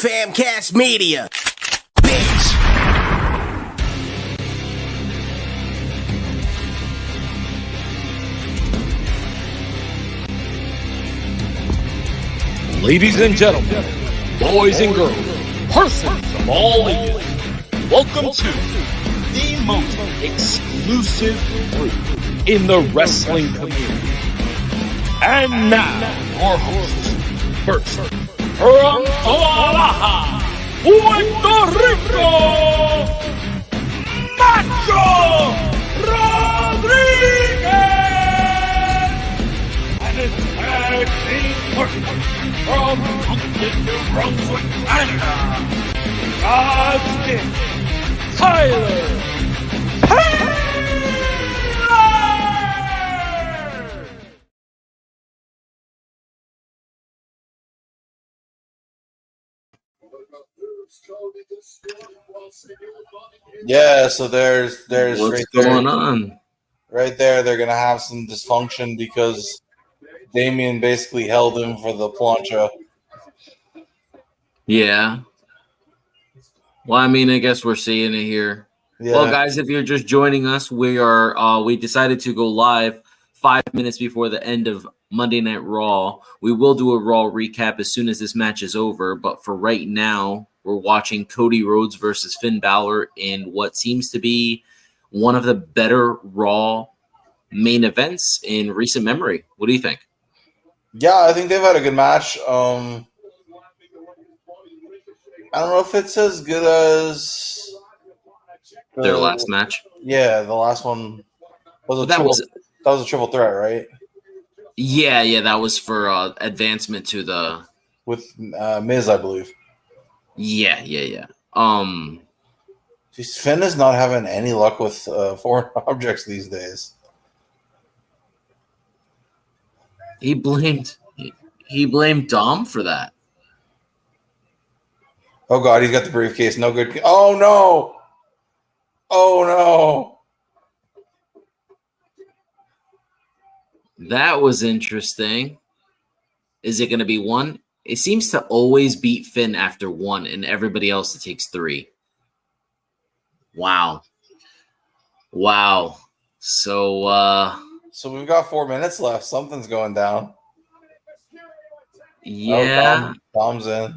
Famcast Media, bitch. Ladies and gentlemen, boys and girls, persons of all ages, welcome to the most exclusive group in the wrestling community. And now, your hosts, first, from Oaxaca, Puerto Rico, Macho Rodriguez, and his tag team partner from New Brunswick, Canada, Macho Tyler. Yeah, so there's What's right going there, on? right there. They're gonna have some dysfunction because Damien basically held him for the plancha. Yeah. Well, I mean, I guess we're seeing it here. Yeah. Well, guys, if you're just joining us, we decided to go live 5 minutes before the end of Monday Night Raw. We will do a Raw recap as soon as this match is over, but for right now, we're watching Cody Rhodes versus Finn Balor in what seems to be one of the better Raw main events in recent memory. What do you think? Yeah, I think they've had a good match. I don't know if it's as good as Their last match? Yeah, the last one was that was a triple threat, right? Yeah, that was for advancement to the with Miz, I believe. Yeah. Geez, Finn is not having any luck with foreign objects these days. He blamed Dom for that. Oh God, he's got the briefcase. No good. Oh no! Oh no! That was interesting. Is it going to be one? It seems to always beat Finn after one, and everybody else it takes three. Wow. So we've got 4 minutes left. Something's going down. Yeah. Dom's in.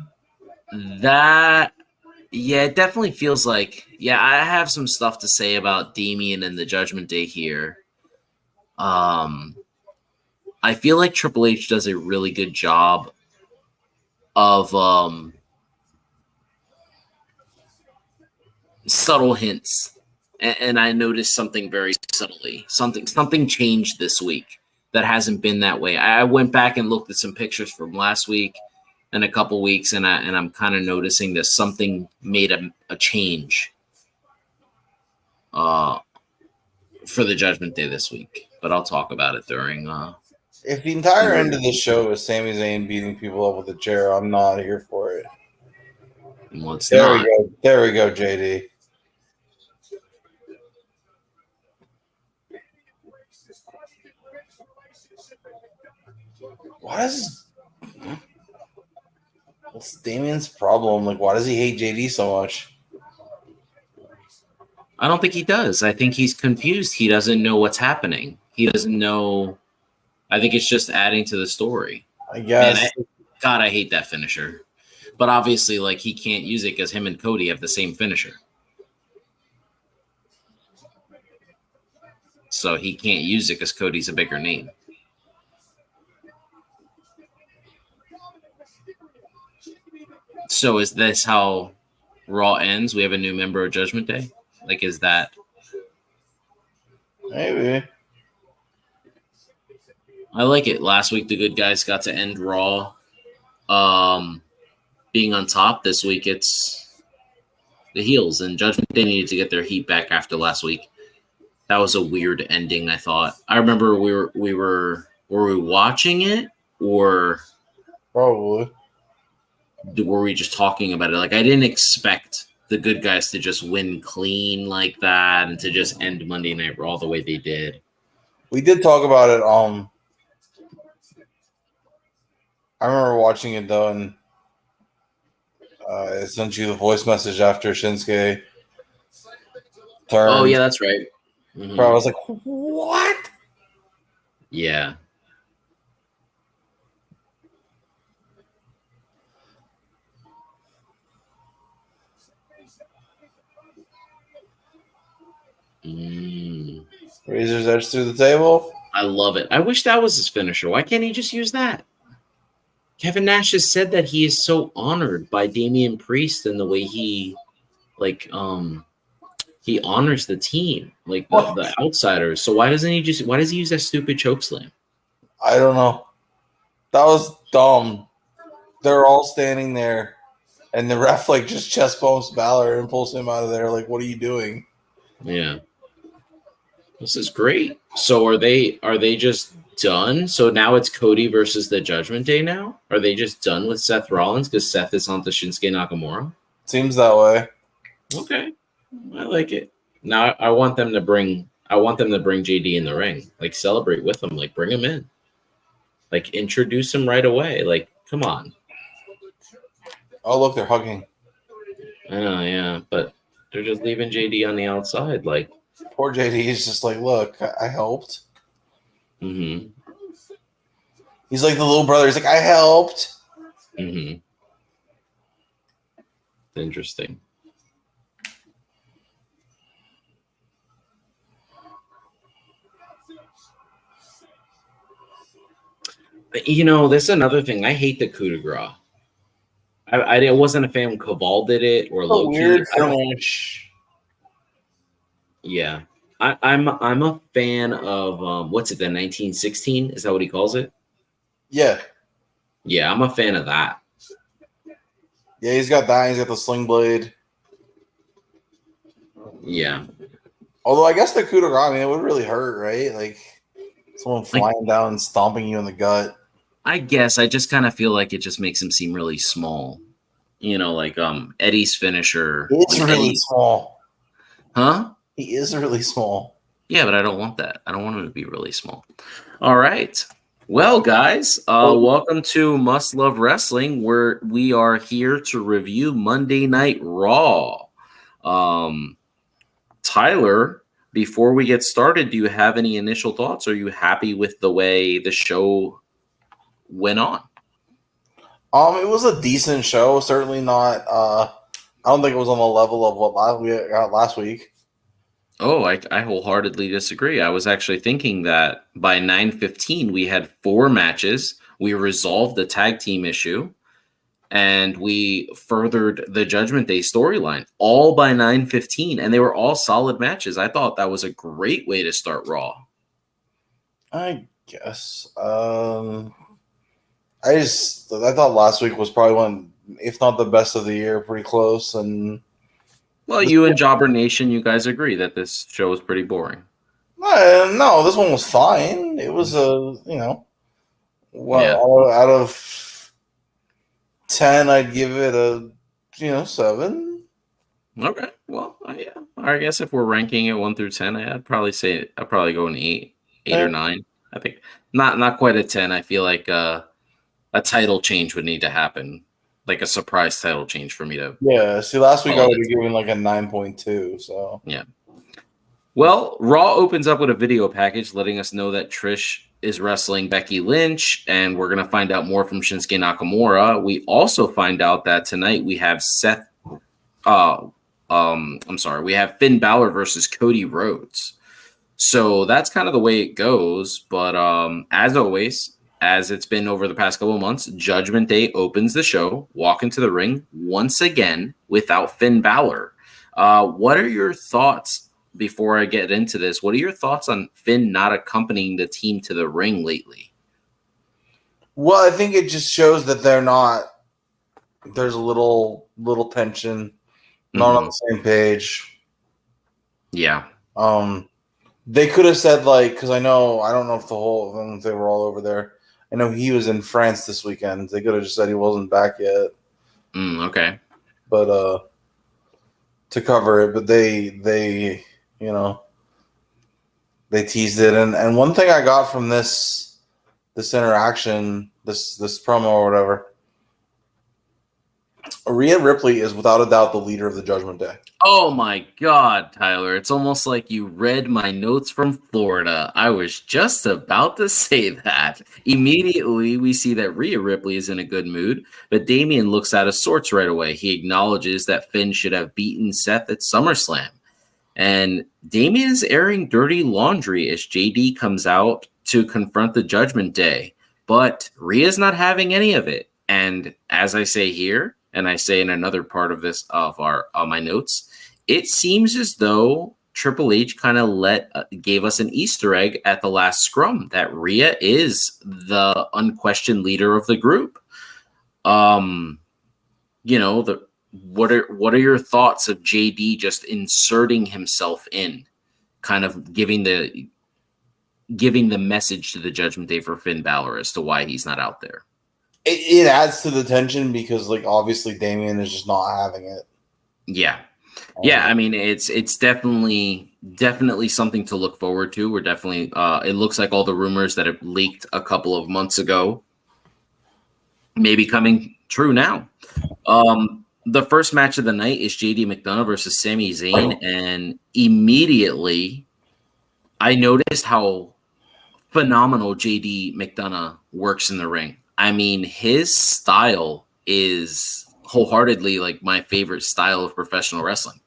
It definitely feels like. Yeah, I have some stuff to say about Damien and the Judgment Day here. I feel like Triple H does a really good job of subtle hints, and I noticed something very subtly. Something changed this week that hasn't been that way. I went back and looked at some pictures from last week and a couple weeks, and I'm kind of noticing that something made a change for the Judgment Day this week. But I'll talk about it during. If the entire end of the show is Sami Zayn beating people up with a chair, I'm not here for it. Well, There we go, JD. What's Damien's problem? Like, why does he hate JD so much? I don't think he does. I think he's confused. He doesn't know what's happening. He doesn't know. I think it's just adding to the story. I guess. Man, I hate that finisher. But obviously, like, he can't use it because him and Cody have the same finisher. So he can't use it because Cody's a bigger name. So is this how Raw ends? We have a new member of Judgment Day? Like, is that? Maybe. I like it. Last week, the good guys got to end Raw being on top. This week, it's the heels, and Judgment Day needed to get their heat back after last week. That was a weird ending, I thought. I remember were we watching it, or probably were we just talking about it? Like, I didn't expect the good guys to just win clean like that and to just end Monday Night Raw the way they did. We did talk about it. I remember watching it though, and I sent you the voice message after Shinsuke turned. Oh yeah, that's right. Mhm. Bro, I was like, what? Yeah. Mm. Razor's edge through the table. I love it. I wish that was his finisher. Why can't he just use that? Kevin Nash has said that he is so honored by Damian Priest and the way he he honors the team, like the outsiders. So why does he use that stupid chokeslam? I don't know. That was dumb. They're all standing there, and the ref like just chest bumps Balor and pulls him out of there. Like, what are you doing? Yeah. This is great. So are they just done? So now it's Cody versus the Judgment Day now? Are they just done with Seth Rollins because Seth is on to Shinsuke Nakamura? Seems that way. Okay. I like it. Now I want them to bring JD in the ring. Like celebrate with him. Like bring him in. Like introduce him right away. Like, come on. Oh, look, they're hugging. I know, yeah. But they're just leaving JD on the outside. Like, Poor JD is just like, look, I helped. mm-hmm. He's like the little brother. He's like, I helped. Mm-hmm. Interesting. You know, that's another thing. I hate the coup de grace. I wasn't a fan when Caval did it or Loki. Weird finish. Yeah, I'm a fan of what's it? The 1916 is that what he calls it? Yeah. Yeah, I'm a fan of that. Yeah, he's got that. He's got the sling blade. Yeah. Although I guess the coup de grace, I mean, it would really hurt, right? Like someone flying down and stomping you in the gut. I guess I just kind of feel like it just makes him seem really small. You know, like Eddie's finisher. It's like really small. Huh? He is really small. Yeah, but I don't want that. I don't want him to be really small. All right. Well, guys, welcome to Must Love Wrestling, where we are here to review Monday Night Raw. Tyler, before we get started, do you have any initial thoughts? Are you happy with the way the show went on? It was a decent show. Certainly not. I don't think it was on the level of what we got last week. Oh, I wholeheartedly disagree. I was actually thinking that by 9:15 we had 4 matches. We resolved the tag team issue, and we furthered the Judgment Day storyline all by 9:15, and they were all solid matches. I thought that was a great way to start Raw. I guess. I thought last week was probably one, if not the best of the year, pretty close. And well, you and Jobber Nation, you guys agree that this show was pretty boring. No, this one was fine. It was out of 10, I'd give it a 7. Okay, well, yeah. I guess if we're ranking it 1 through 10, I'd probably go an 8 or 9. I think not quite a 10. I feel like a title change would need to happen, like a surprise title change for me to. Yeah. See, last week I would have given like a 9.2. So yeah. Well, Raw opens up with a video package letting us know that Trish is wrestling Becky Lynch, and we're gonna find out more from Shinsuke Nakamura. We also find out that tonight we have we have Finn Balor versus Cody Rhodes. So that's kind of the way it goes. But as always, as it's been over the past couple of months, Judgment Day opens the show, walk into the ring once again without Finn Balor. What are your thoughts before I get into this? What are your thoughts on Finn not accompanying the team to the ring lately? Well, I think it just shows that they're not. There's a little tension, not on the same page. Yeah. They could have said because I don't know if if they were all over there. I know he was in France this weekend. They could have just said he wasn't back yet. Okay. But to cover it, but they teased it, and one thing I got from this interaction, this promo or whatever, Rhea Ripley is without a doubt the leader of the Judgment Day. Oh my God, Tyler. It's almost like you read my notes from Florida. I was just about to say that. Immediately, we see that Rhea Ripley is in a good mood, but Damian looks out of sorts right away. He acknowledges that Finn should have beaten Seth at SummerSlam. And Damian is airing dirty laundry as JD comes out to confront the Judgment Day. But Rhea's not having any of it. And as I say here, and I say in another part of this of my notes, it seems as though Triple H kind of gave us an Easter egg at the last scrum that Rhea is the unquestioned leader of the group. What are your thoughts of JD just inserting himself in, kind of giving the message to the Judgment Day for Finn Balor as to why he's not out there? It adds to the tension because, like, obviously Damian is just not having it. Yeah. I mean, it's definitely something to look forward to. We're definitely it looks like all the rumors that have leaked a couple of months ago may be coming true now. The first match of the night is JD McDonough versus Sami Zayn, and immediately I noticed how phenomenal JD McDonough works in the ring. I mean, his style is wholeheartedly like my favorite style of professional wrestling.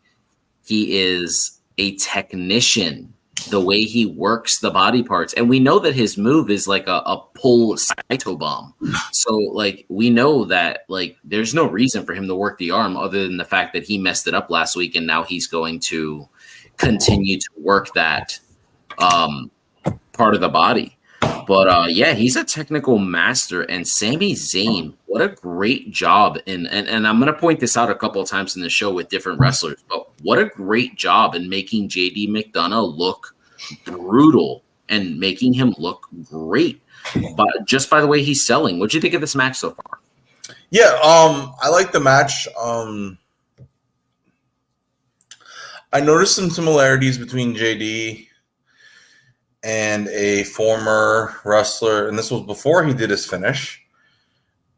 He is a technician, the way he works the body parts. And we know that his move is like a pull Saito bomb. So like, we know that like, there's no reason for him to work the arm other than the fact that he messed it up last week. And now he's going to continue to work that part of the body. But he's a technical master, and Sami Zayn, what a great job! And I'm going to point this out a couple of times in the show with different wrestlers, but what a great job in making JD McDonough look brutal and making him look great. But just by the way he's selling, what do you think of this match so far? Yeah, I like the match. I noticed some similarities between JD and a former wrestler, and this was before he did his finish,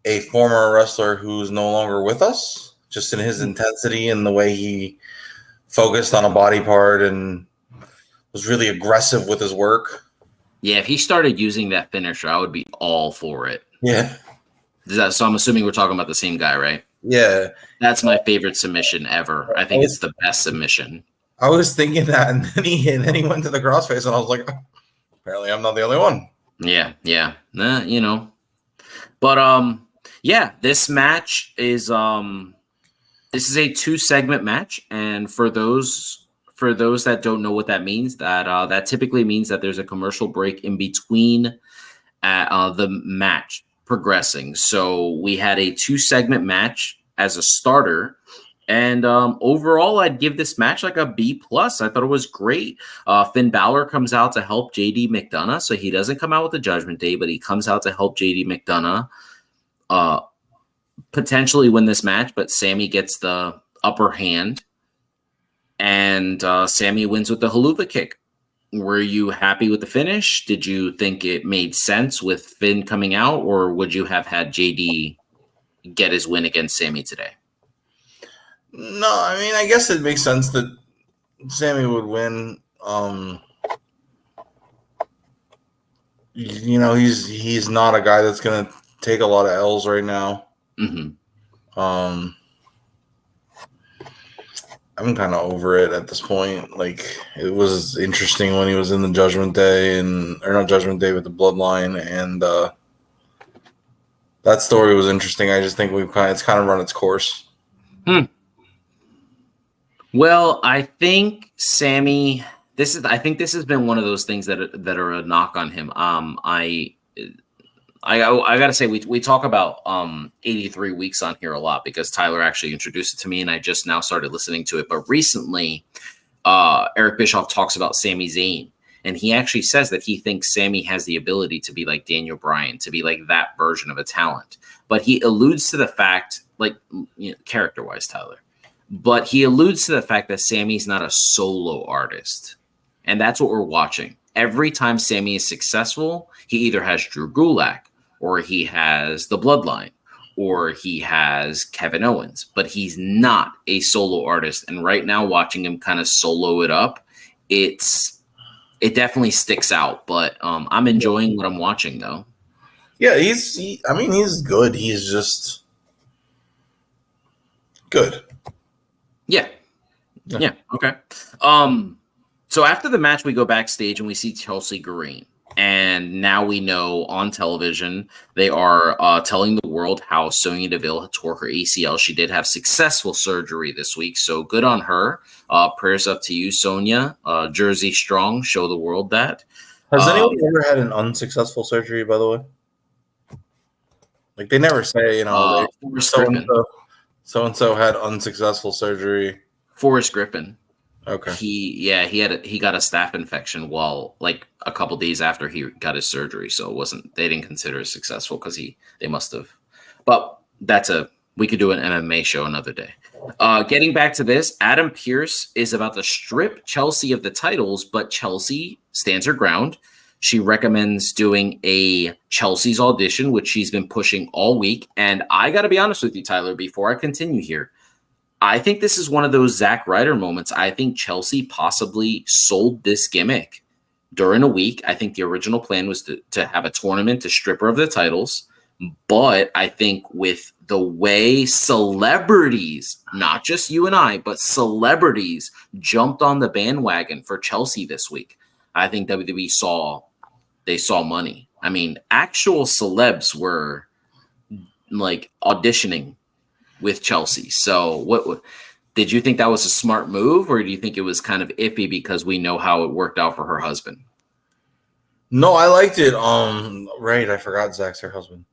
a former wrestler who's no longer with us, just in his intensity and the way he focused on a body part and was really aggressive with his work. Yeah, if he started using that finisher, I would be all for it. Yeah. So I'm assuming we're talking about the same guy, right? Yeah. That's my favorite submission ever. I think it's the best submission. I was thinking that, and then he went to the crossface, and I was like, apparently I'm not the only one. Yeah. But this match is this is a 2-segment match, and for those that don't know what that means, that typically means that there's a commercial break in between the match progressing. So we had a 2-segment match as a starter. And overall, I'd give this match like a B+. I thought it was great. Finn Balor comes out to help JD McDonough. So he doesn't come out with the Judgment Day, but he comes out to help JD McDonough potentially win this match. But Sammy gets the upper hand. And Sammy wins with the haluva kick. Were you happy with the finish? Did you think it made sense with Finn coming out? Or would you have had JD get his win against Sammy today? No, I mean, I guess it makes sense that Sammy would win. He's not a guy that's going to take a lot of L's right now. Mm-hmm. I'm kind of over it at this point. Like, it was interesting when he was in the Judgment Day, or not Judgment Day, but the Bloodline, and that story was interesting. I just think it's kind of run its course. Well, I think Sammy. I think this has been one of those things that are a knock on him. I gotta say we talk about 83 weeks on here a lot because Tyler actually introduced it to me and I just now started listening to it. But recently, Eric Bischoff talks about Sami Zayn, and he actually says that he thinks Sammy has the ability to be like Daniel Bryan, to be like that version of a talent. But he alludes to the fact, like, character-wise, Tyler. But he alludes to the fact that Sammy's not a solo artist. And that's what we're watching. Every time Sammy is successful, he either has Drew Gulak, or he has the Bloodline, or he has Kevin Owens, but he's not a solo artist. And right now, watching him kind of solo it up, it definitely sticks out. But I'm enjoying what I'm watching, though. Yeah, he's good. He's just good. Yeah. Okay. So after the match, we go backstage and we see Chelsea Green. And now we know on television, they are telling the world how Sonya Deville tore her ACL. She did have successful surgery this week, so good on her. Prayers up to you, Sonya. Jersey strong. Show the world that. Has anyone ever had an unsuccessful surgery, by the way? Like, they never say, so-and-so had unsuccessful surgery. Forrest Griffin. Okay. He got a staph infection while like a couple days after he got his surgery, so they didn't consider it successful because they must have. But we could do an MMA show another day. Getting back to this, Adam Pearce is about to strip Chelsea of the titles, but Chelsea stands her ground. She recommends doing a Chelsea's audition, which she's been pushing all week. And I got to be honest with you, Tyler, before I continue here, I think this is one of those Zack Ryder moments. I think Chelsea possibly sold this gimmick during a week. I think the original plan was to have a tournament to strip her of the titles. But I think with the way celebrities, not just you and I, but celebrities jumped on the bandwagon for Chelsea this week, I think WWE saw money. I mean, actual celebs were like auditioning with Chelsea. So what did you think that was a smart move, or do you think it was kind of iffy because we know how it worked out for her husband? No, I liked it. Right, I forgot Zach's her husband.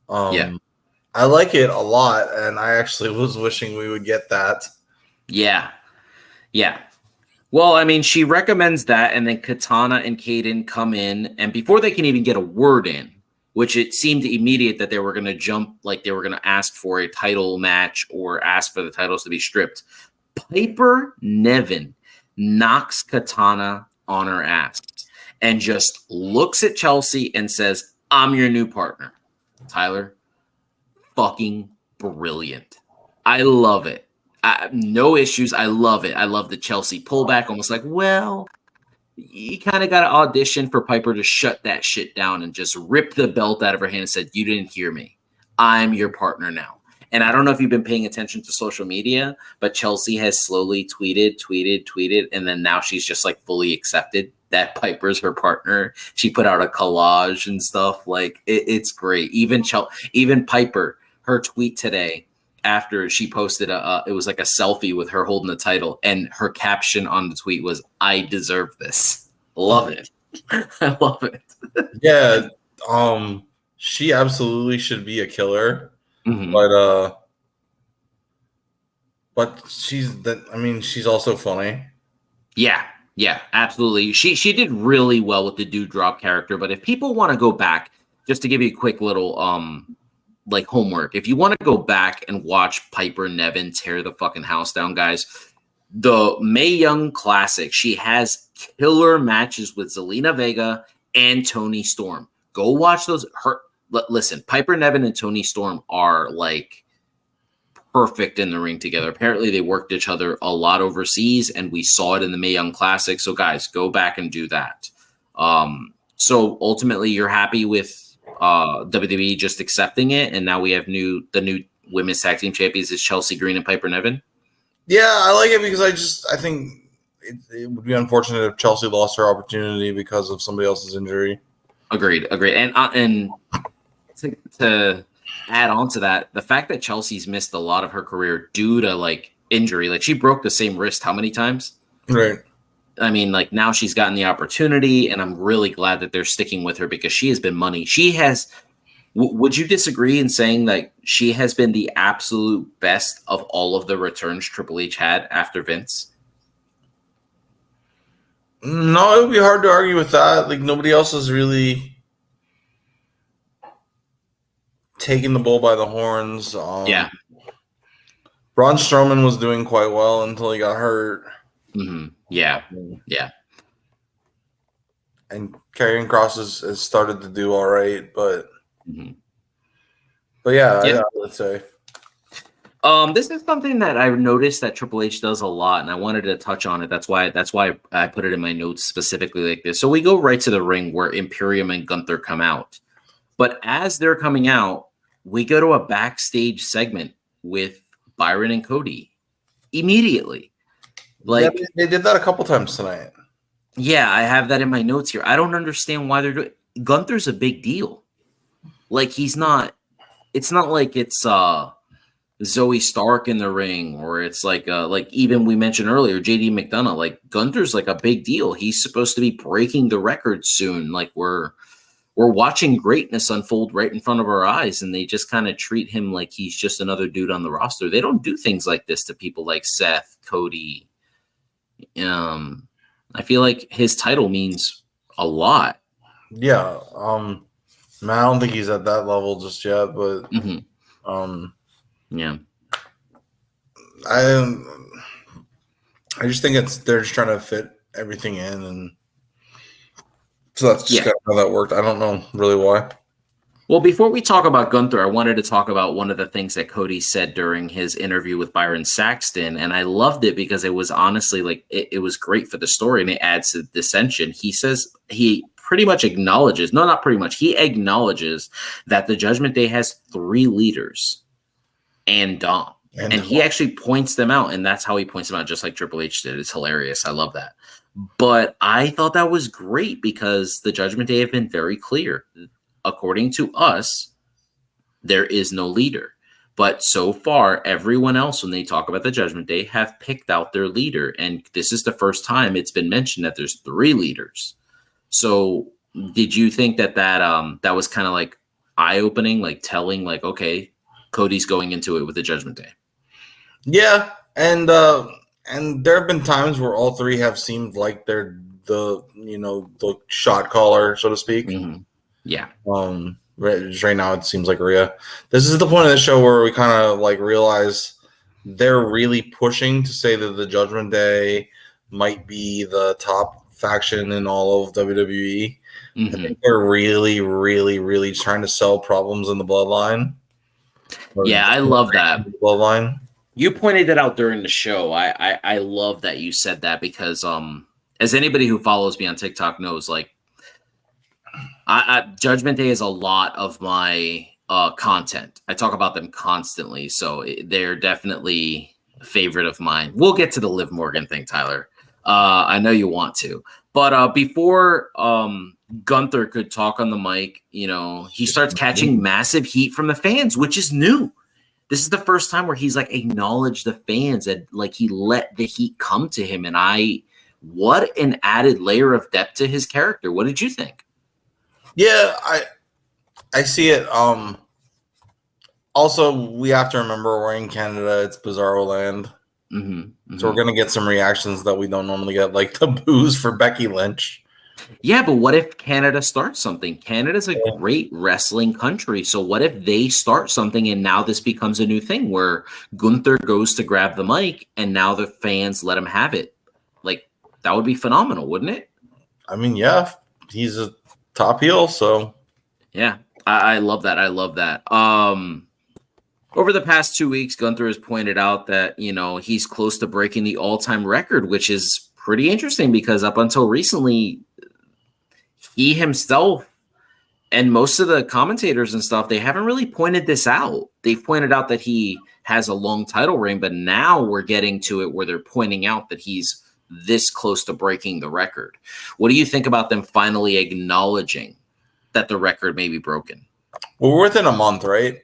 Yeah. I like it a lot, and I actually was wishing we would get that. Yeah. Well, I mean, she recommends that, and then Katana and Kaden come in, and before they can even get a word in, which it seemed immediate that they were going to jump, like they were going to ask for a title match or ask for the titles to be stripped. Piper Niven knocks Katana on her ass and just looks at Chelsea and says, "I'm your new partner." Tyler, fucking brilliant. I love it. No issues. I love it. I love the Chelsea pullback, almost like, well, you kind of got to audition for Piper to shut that shit down and just rip the belt out of her hand and said, "You didn't hear me. I'm your partner now." And I don't know if you've been paying attention to social media, but Chelsea has slowly tweeted, and then now she's just like fully accepted that Piper's her partner. She put out a collage and stuff. Like it's great. Even Piper, her tweet today after she posted it was like a selfie with her holding the title, and her caption on the tweet was, "I deserve this." Love it. I love it. Yeah, she absolutely should be a killer. Mm-hmm. But she's also funny. Yeah, absolutely. She did really well with the Dewdrop character, but if people want to go back, just to give you a quick little like homework, if you want to go back and watch Piper Niven tear the fucking house down, guys, the Mae Young Classic, she has killer matches with Zelina Vega and Toni Storm. Go watch those. Listen, Piper Niven and Toni Storm are like perfect in the ring together. Apparently they worked each other a lot overseas, and we saw it in the Mae Young Classic. So guys, go back and do that. So ultimately you're happy with WWE just accepting it, and now we have the new women's tag team champions is Chelsea Green and Piper Niven. Yeah, I like it because I think it would be unfortunate if Chelsea lost her opportunity because of somebody else's injury. Agreed. And to add on to that, the fact that Chelsea's missed a lot of her career due to like injury, like she broke the same wrist how many times? Right. I mean, like now she's gotten the opportunity, and I'm really glad that they're sticking with her because she has been money. She has. Would you disagree in saying that she has been the absolute best of all of the returns Triple H had after Vince? No, it would be hard to argue with that. Like nobody else has really taken the bull by the horns. Yeah. Braun Strowman was doing quite well until he got hurt. Mm-hmm. Yeah. And Karrion Kross has started to do all right, but But yeah, Yeah. I would say. This is something that I've noticed that Triple H does a lot, and I wanted to touch on it. That's why I put it in my notes specifically like this. So we go right to the ring where Imperium and Gunther come out. But as they're coming out, we go to a backstage segment with Byron and Cody immediately. Like, yeah, they did that a couple times tonight. yeah, I have that in my notes here. I don't understand why they're doing. Gunther's a big deal. Like, he's not. It's not like it's Zoe Stark in the ring, or it's like even we mentioned earlier, JD McDonough. Like, Gunther's like a big deal. He's supposed to be breaking the record soon. Like, we're watching greatness unfold right in front of our eyes, and they just kind of treat him like he's just another dude on the roster. They don't do things like this to people like Seth, Cody. I feel like his title means a lot. Yeah. I don't think he's at that level just yet, but yeah. I just think they're just trying to fit everything in, and so that's just kind of how that worked. I don't know really why. Well, before we talk about Gunther, I wanted to talk about one of the things that Cody said during his interview with Byron Saxton, and I loved it because it was honestly like it was great for the story, and it adds to the dissension. He says he pretty much acknowledges, no, not pretty much, he acknowledges that the Judgment Day has 3 leaders and Dom. And he actually points them out, and that's how he points them out, just like Triple H did. It's hilarious. I love that. But I thought that was great because the Judgment Day have been very clear. According to us, there is no leader. But so far, everyone else, when they talk about the Judgment Day, have picked out their leader. And this is the first time it's been mentioned that there's 3 leaders. So did you think that was kind of like eye-opening, like telling, like, okay, Cody's going into it with the Judgment Day? Yeah, and there have been times where all 3 have seemed like they're the shot caller, so to speak. Mm-hmm. Yeah. Right now it seems like Rhea. This is the point of the show where we kind of like realize they're really pushing to say that the Judgment Day might be the top faction in all of WWE. Mm-hmm. I think they're really, really, really trying to sell problems in the bloodline. Yeah, I love that. Bloodline. You pointed that out during the show. I love that you said that because as anybody who follows me on TikTok knows, like Judgment Day is a lot of my content. I talk about them constantly, so they're definitely a favorite of mine. We'll get to the Liv Morgan thing, Tyler. I know you want to, but before Gunther could talk on the mic, he starts catching massive heat from the fans, which is new. This is the first time where he's like acknowledged the fans and like he let the heat come to him. And what an added layer of depth to his character. What did you think? Yeah, I see it. Also, we have to remember we're in Canada. It's Bizarro land. Mm-hmm, mm-hmm. So we're going to get some reactions that we don't normally get, like the boos for Becky Lynch. Yeah, but what if Canada starts something? Canada's a great wrestling country. So what if they start something and now this becomes a new thing where Gunther goes to grab the mic and now the fans let him have it? Like, that would be phenomenal, wouldn't it? I mean, yeah, he's a top heel, so. Yeah, I love that. I love that. Over the past 2 weeks, Gunther has pointed out that, he's close to breaking the all-time record, which is pretty interesting because up until recently, he himself and most of the commentators and stuff, they haven't really pointed this out. They've pointed out that he has a long title reign, but now we're getting to it where they're pointing out that he's this close to breaking the record. What do you think about them finally acknowledging that the record may be broken? Well, we're within a month, right?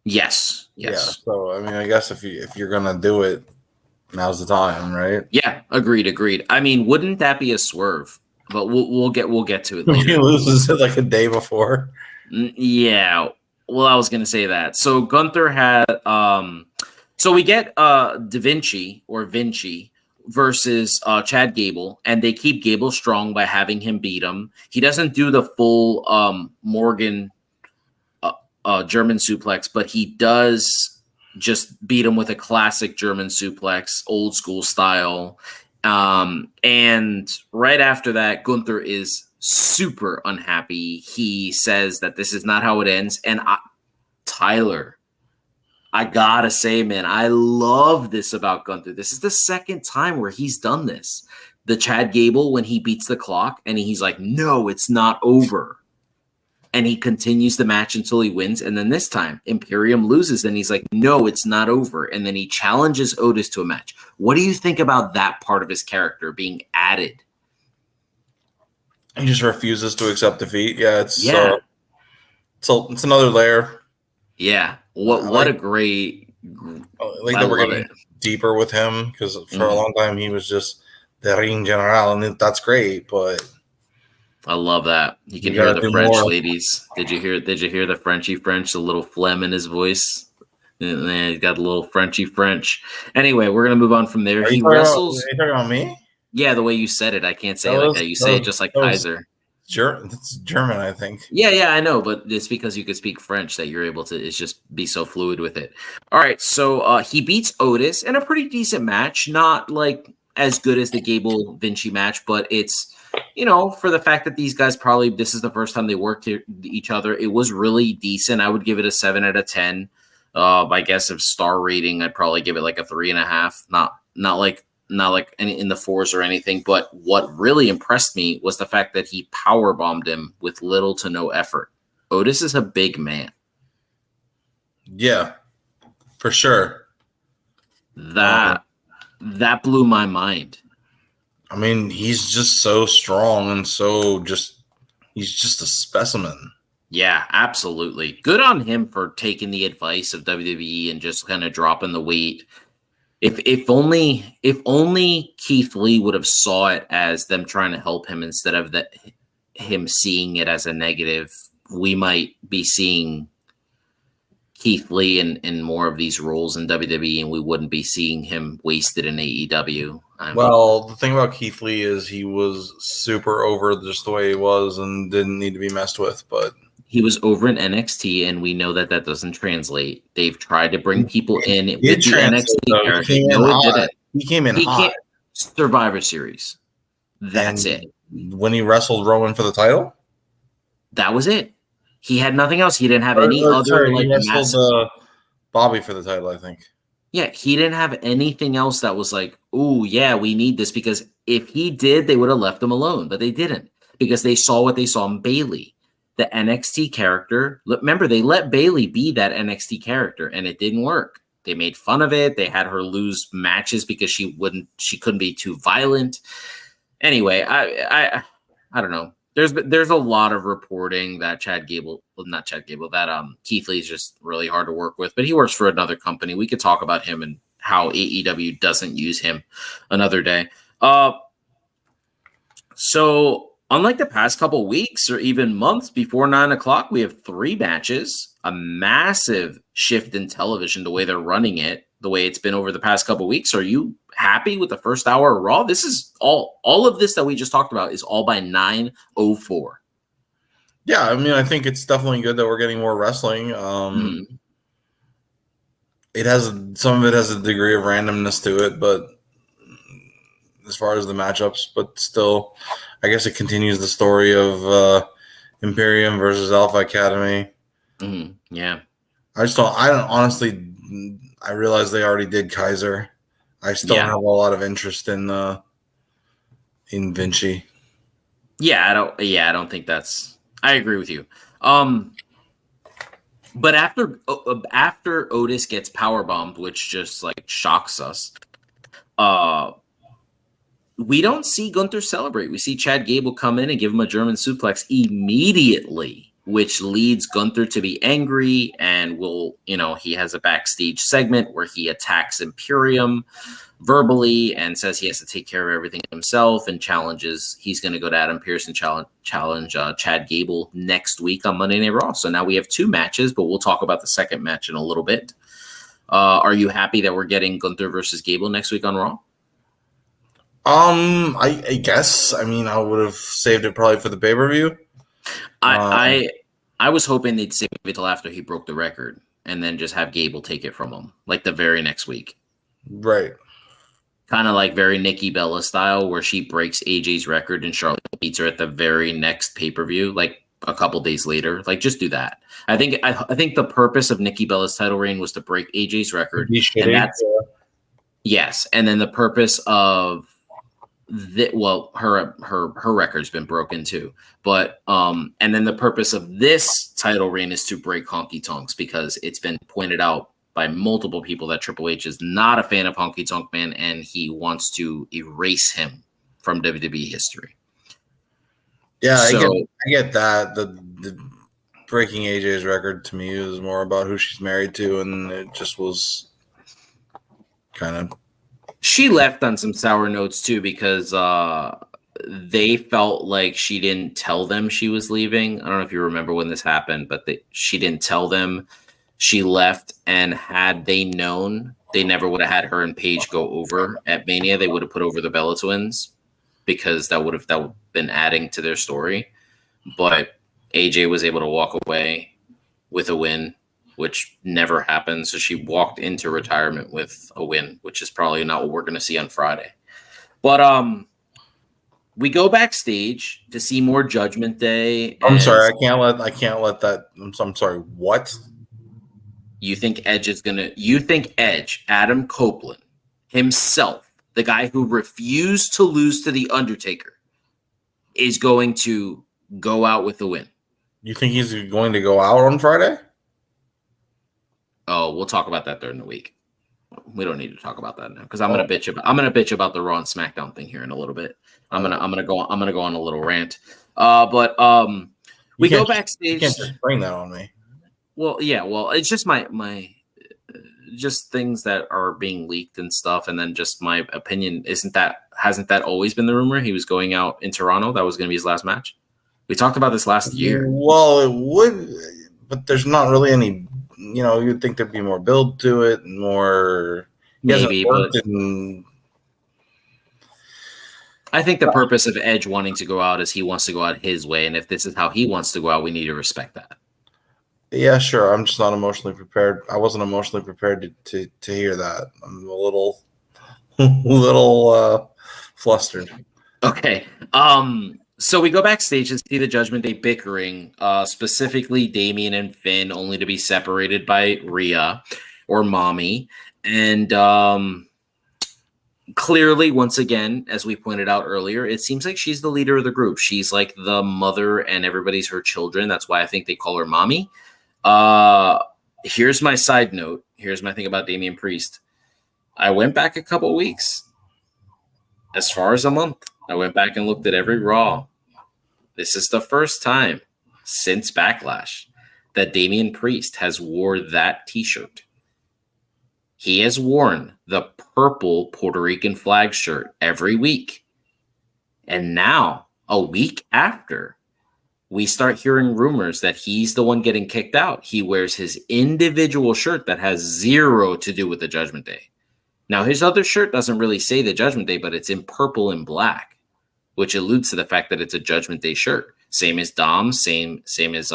Yes. Yeah. So, I mean, I guess if you're going to do it, now's the time, right? Yeah. Agreed. I mean, wouldn't that be a swerve? But we'll get to it later. He loses it like a day before. Yeah. Well, I was going to say that. So Gunther had so we get Da Vinci versus Chad Gable, and they keep Gable strong by having him beat him. He doesn't do the full Morgan German suplex, but he does just beat him with a classic German suplex, old school style. And right after that, Gunther is super unhappy. He says that this is not how it ends. And Tyler. I gotta say, man, I love this about Gunther. This is the second time where he's done this. The Chad Gable, when he beats the clock and he's like, no, it's not over. And he continues the match until he wins. And then this time, Imperium loses and he's like, no, it's not over. And then he challenges Otis to a match. What do you think about that part of his character being added? He just refuses to accept defeat. Yeah, it's another layer. Yeah. What a great. I that we're getting deeper with him because for a long time he was just the ring general, and that's great. But I love that you can hear the French ladies. Did you hear the Frenchy French? The little phlegm in his voice. And he's got a little Frenchy French. Anyway, we're gonna move on from there. He wrestles. Are you talking about me? Yeah, the way you said it, I can't say it like that. You say it just like Kaiser. It's German, I think. Yeah, I know, but it's because you could speak French that you're able to. It's just be so fluid with it. All right, so he beats Otis in a pretty decent match, not like as good as the Gable Vinci match, but it's for the fact that these guys probably this is the first time they worked each other. It was really decent. I would give it a 7 out of 10. I guess if star rating, I'd probably give it like a 3.5. Not like in the 4s or anything, but what really impressed me was the fact that he power bombed him with little to no effort. Otis is a big man. Yeah, for sure. That blew my mind. I mean, he's just so strong and he's just a specimen. Yeah, absolutely. Good on him for taking the advice of WWE and just kind of dropping the weight. If only Keith Lee would have saw it as them trying to help him instead of him seeing it as a negative, we might be seeing Keith Lee in more of these roles in WWE, and we wouldn't be seeing him wasted in AEW. The thing about Keith Lee is he was super over just the way he was and didn't need to be messed with, but he was over in NXT, and we know that doesn't translate. They've tried to bring people in with the NXT character. No, it didn't. He came in hot. Survivor Series. That's it. When he wrestled Roman for the title? That was it. He had nothing else. He didn't have any other he wrestled Bobby for the title, I think. Yeah, he didn't have anything else that was like, oh, yeah, we need this. Because if he did, they would have left him alone. But they didn't. Because they saw what they saw in Bayley. The NXT character. Remember, they let Bayley be that NXT character, and it didn't work. They made fun of it. They had her lose matches because she couldn't be too violent. Anyway, I don't know. There's a lot of reporting that that Keith Lee is just really hard to work with, but he works for another company. We could talk about him and how AEW doesn't use him another day. So unlike the past couple weeks or even months before 9 o'clock, we have 3 matches, a massive shift in television, the way they're running it, the way it's been over the past couple weeks. Are you happy with the first hour of Raw? This is all of this that we just talked about is all by 9:04. Yeah, I mean, I think it's definitely good that we're getting more wrestling. It has some of it has a degree of randomness to it, but as far as the matchups, but still, I guess it continues the story of Imperium versus Alpha Academy. Yeah, I realize they already did Kaiser. I still have a lot of interest in Vinci. I don't think that's. I agree with you. But after Otis gets powerbombed, which just like shocks us, we don't see Gunther celebrate. We see Chad Gable come in and give him a German suplex immediately, which leads Gunther to be angry, and he has a backstage segment where he attacks Imperium verbally and says he has to take care of everything himself and challenges. He's going to go to Adam Pearce and challenge Chad Gable next week on Monday Night Raw. So now we have 2 matches, but we'll talk about the second match in a little bit. Are you happy that we're getting Gunther versus Gable next week on Raw? I guess. I mean, I would have saved it probably for the pay-per-view. I was hoping they'd save it till after he broke the record and then just have Gable take it from him, like the very next week. Right. Kind of like very Nikki Bella style, where she breaks AJ's record and Charlotte beats her at the very next pay-per-view. Like a couple days later. Like, just do that. I think the purpose of Nikki Bella's title reign was to break AJ's record, and that's yes. And then the purpose of her record's been broken too. But and then the purpose of this title reign is to break Honky Tonks, because it's been pointed out by multiple people that Triple H is not a fan of Honky Tonk Man, and he wants to erase him from WWE history. Yeah, so, I get that. The breaking AJ's record to me is more about who she's married to, and it just was kind of. She left on some sour notes too, because they felt like she didn't tell them she was leaving. I don't know if you remember when this happened, but she didn't tell them she left, and had they known, they never would have had her and Paige go over at Mania. They would have put over the Bella Twins, because that would have been adding to their story. But AJ was able to walk away with a win, which never happened. So she walked into retirement with a win, which is probably not what we're going to see on Friday. But we go backstage to see more Judgment Day. I'm sorry, I can't let that. I'm sorry. What? You think Edge, Adam Copeland himself, the guy who refused to lose to The Undertaker, is going to go out with the win? You think he's going to go out on Friday? Oh, we'll talk about that during the week. We don't need to talk about that now, because I'm gonna bitch about the Raw and SmackDown thing here in a little bit. I'm gonna go on a little rant. But we go backstage. You can't just bring that on me. Well, yeah. Well, it's just my just things that are being leaked and stuff, and then just my opinion. Hasn't that always been the rumor? He was going out in Toronto. That was going to be his last match. We talked about this last year. Well, it would, but there's not really any. You'd think there'd be more build to it, and more. Maybe, but I think the purpose of Edge wanting to go out is he wants to go out his way, and if this is how he wants to go out, we need to respect that. Yeah, sure. I'm just not emotionally prepared. I wasn't emotionally prepared to hear that. I'm a little flustered. Okay. So we go backstage and see the Judgment Day bickering, specifically Damian and Finn, only to be separated by Rhea or Mommy. And clearly, once again, as we pointed out earlier, it seems like she's the leader of the group. She's like the mother, and everybody's her children. That's why I think they call her Mommy. Here's my side note. Here's my thing about Damian Priest. I went back a couple weeks, as far as a month. I went back and looked at every Raw. This is the first time since Backlash that Damian Priest has wore that t-shirt. He has worn the purple Puerto Rican flag shirt every week. And now, a week after, we start hearing rumors that he's the one getting kicked out. He wears his individual shirt that has zero to do with the Judgment Day. Now, his other shirt doesn't really say the Judgment Day, but it's in purple and black, which alludes to the fact that it's a Judgment Day shirt. Same as Dom's, same as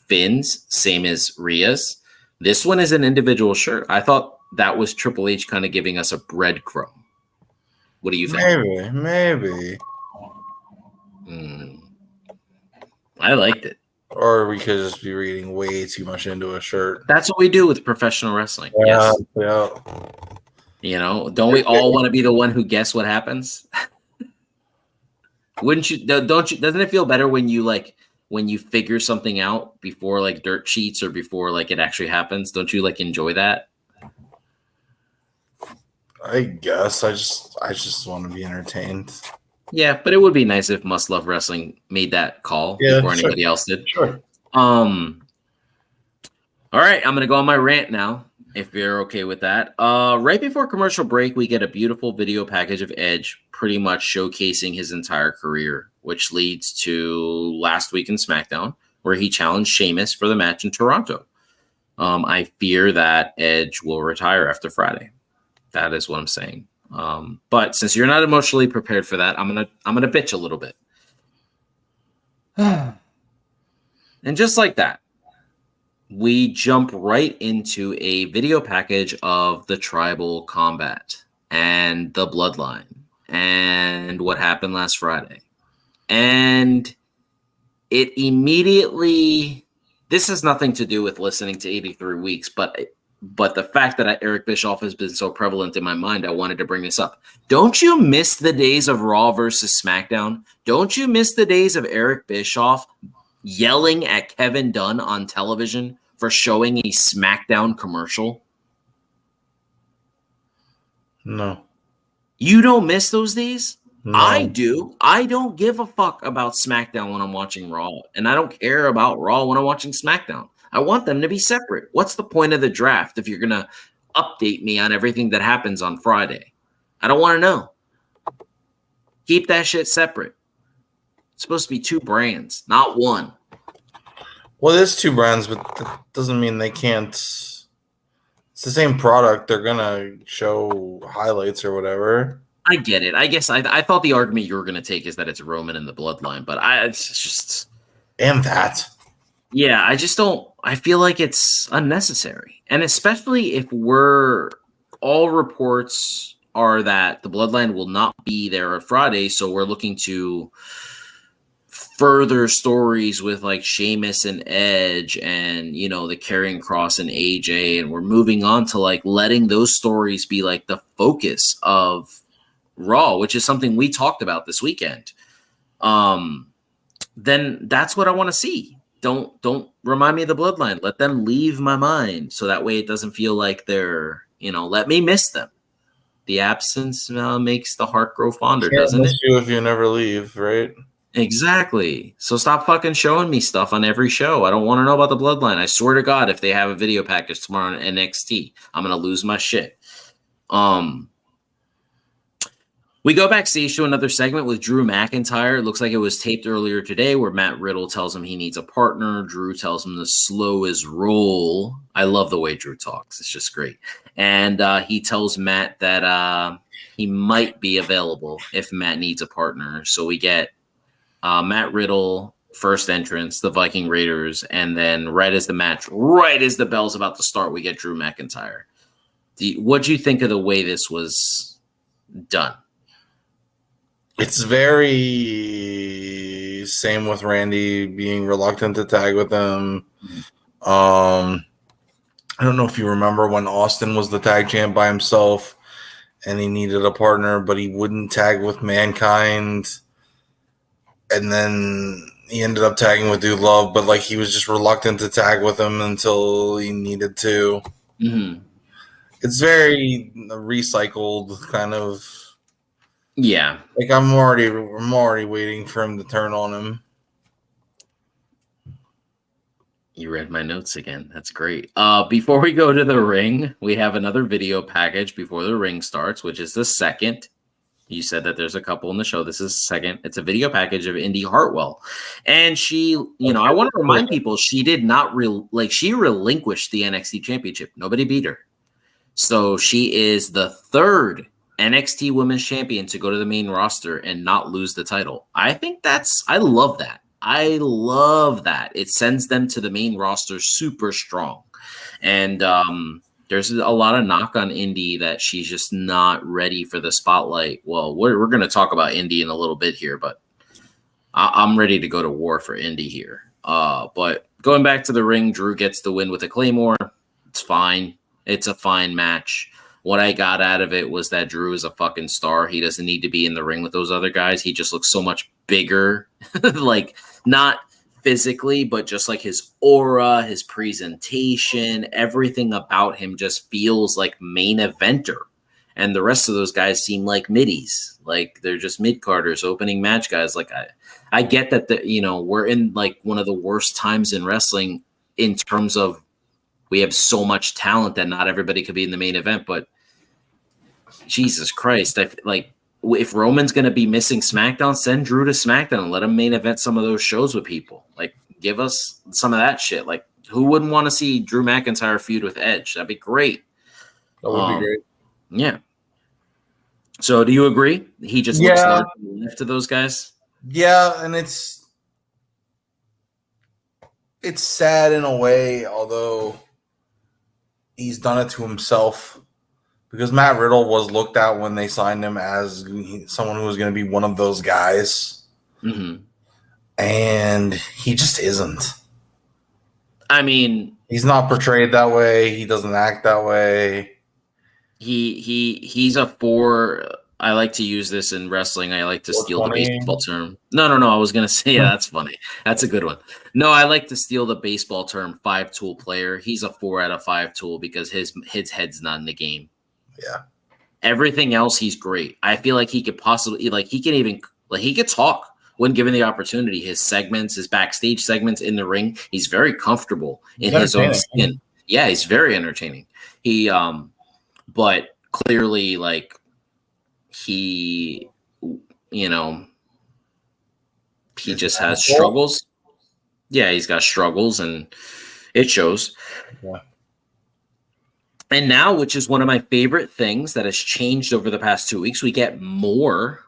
Finn's, same as Rhea's. This one is an individual shirt. I thought that was Triple H kind of giving us a breadcrumb. What do you think? Maybe. I liked it. Or we could just be reading way too much into a shirt. That's what we do with professional wrestling. Yeah, yes. Yeah. Don't we all want to be the one who guess what happens? Wouldn't you? Don't you? Doesn't it feel better when you figure something out before like dirt sheets or before like it actually happens? Don't you enjoy that? I guess I just want to be entertained. Yeah, but it would be nice if Must Love Wrestling made that call before anybody else did. Sure. All right, I'm gonna go on my rant now, if you're okay with that. Right before commercial break, we get a beautiful video package of Edge pretty much showcasing his entire career, which leads to last week in SmackDown, where he challenged Sheamus for the match in Toronto. I fear that Edge will retire after Friday. That is what I'm saying. But since you're not emotionally prepared for that, I'm gonna bitch a little bit. And just like that, we jump right into a video package of the Tribal Combat and the Bloodline and what happened last Friday. And it immediately, this has nothing to do with listening to 83 weeks, but the fact that Eric Bischoff has been so prevalent in my mind, I wanted to bring this up. Don't you miss the days of Raw versus SmackDown? Don't you miss the days of Eric Bischoff yelling at Kevin Dunn on television for showing a SmackDown commercial? No. You don't miss those days? No. I do. I don't give a fuck about SmackDown when I'm watching Raw, and I don't care about Raw when I'm watching SmackDown. I want them to be separate. What's the point of the draft if you're going to update me on everything that happens on Friday? I don't want to know. Keep that shit separate. It's supposed to be two brands, not one. Well, it is two brands, but that doesn't mean they can't. It's the same product. They're going to show highlights or whatever. I get it. I guess I thought the argument you were going to take is that it's Roman and the Bloodline, but it's just. And that. Yeah, I just don't. I feel like it's unnecessary. And especially if all reports are that the Bloodline will not be there on Friday, so we're looking to further stories with like Sheamus and Edge and, you know, the Karrion Kross and AJ, and we're moving on to like letting those stories be like the focus of Raw, which is something we talked about this weekend. Then that's what I want to see. Don't remind me of the Bloodline. Let them leave my mind, so that way it doesn't feel like they're, you know, let me miss them. The absence makes the heart grow fonder, doesn't it? You if you never leave, right? Exactly. So stop fucking showing me stuff on every show. I don't want to know about the Bloodline. I swear to God, if they have a video package tomorrow on NXT, I'm gonna lose my shit. We go backstage to another segment with Drew McIntyre. It looks like it was taped earlier today where Matt Riddle tells him he needs a partner. Drew tells him to slow his roll. I love the way Drew talks. It's just great. And he tells Matt that he might be available if Matt needs a partner. So we get Matt Riddle, first entrance, the Viking Raiders, and then right as the bell's about to start, we get Drew McIntyre. What do you think of the way this was done? It's very same with Randy being reluctant to tag with him. I don't know if you remember when Austin was the tag champ by himself and he needed a partner, but he wouldn't tag with Mankind. And then he ended up tagging with Dude Love, but like he was just reluctant to tag with him until he needed to. Mm-hmm. It's very recycled kind of. Yeah. Like I'm already waiting for him to turn on him. You read my notes again. That's great. Before we go to the ring, we have another video package before the ring starts, which is the second. You said that there's a couple in the show. This is second. It's a video package of Indy Hartwell. And she, you know, I want to remind people she did not she relinquished the NXT championship. Nobody beat her. So she is the third NXT Women's Champion to go to the main roster and not lose the title. I love that. I love that. It sends them to the main roster super strong. And there's a lot of knock on Indy that she's just not ready for the spotlight. Well, we're going to talk about Indy in a little bit here, but I'm ready to go to war for Indy here. But going back to the ring, Drew gets the win with a Claymore. It's fine. It's a fine match. What I got out of it was that Drew is a fucking star. He doesn't need to be in the ring with those other guys. He just looks so much bigger, like not physically, but just like his aura, his presentation, everything about him just feels like main eventer. And the rest of those guys seem like middies, like they're just mid-carders, opening match guys. Like I get that we're in like one of the worst times in wrestling in terms of we have so much talent that not everybody could be in the main event, but Jesus Christ. If Roman's going to be missing SmackDown, send Drew to SmackDown and let him main event some of those shows with people. Like, give us some of that shit. Like, who wouldn't want to see Drew McIntyre feud with Edge? That'd be great. That would be great. Yeah. So, do you agree? He just looks large to those guys? Yeah, and it's sad in a way, although he's done it to himself. Because Matt Riddle was looked at when they signed him as someone who was going to be one of those guys. Mm-hmm. and he just isn't. I mean, He's not portrayed that way. He doesn't act that way. he's a 4. I like to use this in wrestling. I like to steal the 420. baseball term. No. I was gonna say, yeah, that's funny. That's a good one. No, I like to steal the baseball term 5-tool player. He's a 4 out of 5 tool because his head's not in the game. Yeah. Everything else, he's great. I feel like he could possibly he could talk when given the opportunity. His segments, his backstage segments in the ring, he's very comfortable in his own skin. Yeah, he's very entertaining. He but clearly he he just has struggles. Yeah, he's got struggles and it shows. Yeah. And now, which is one of my favorite things that has changed over the past 2 weeks, we get more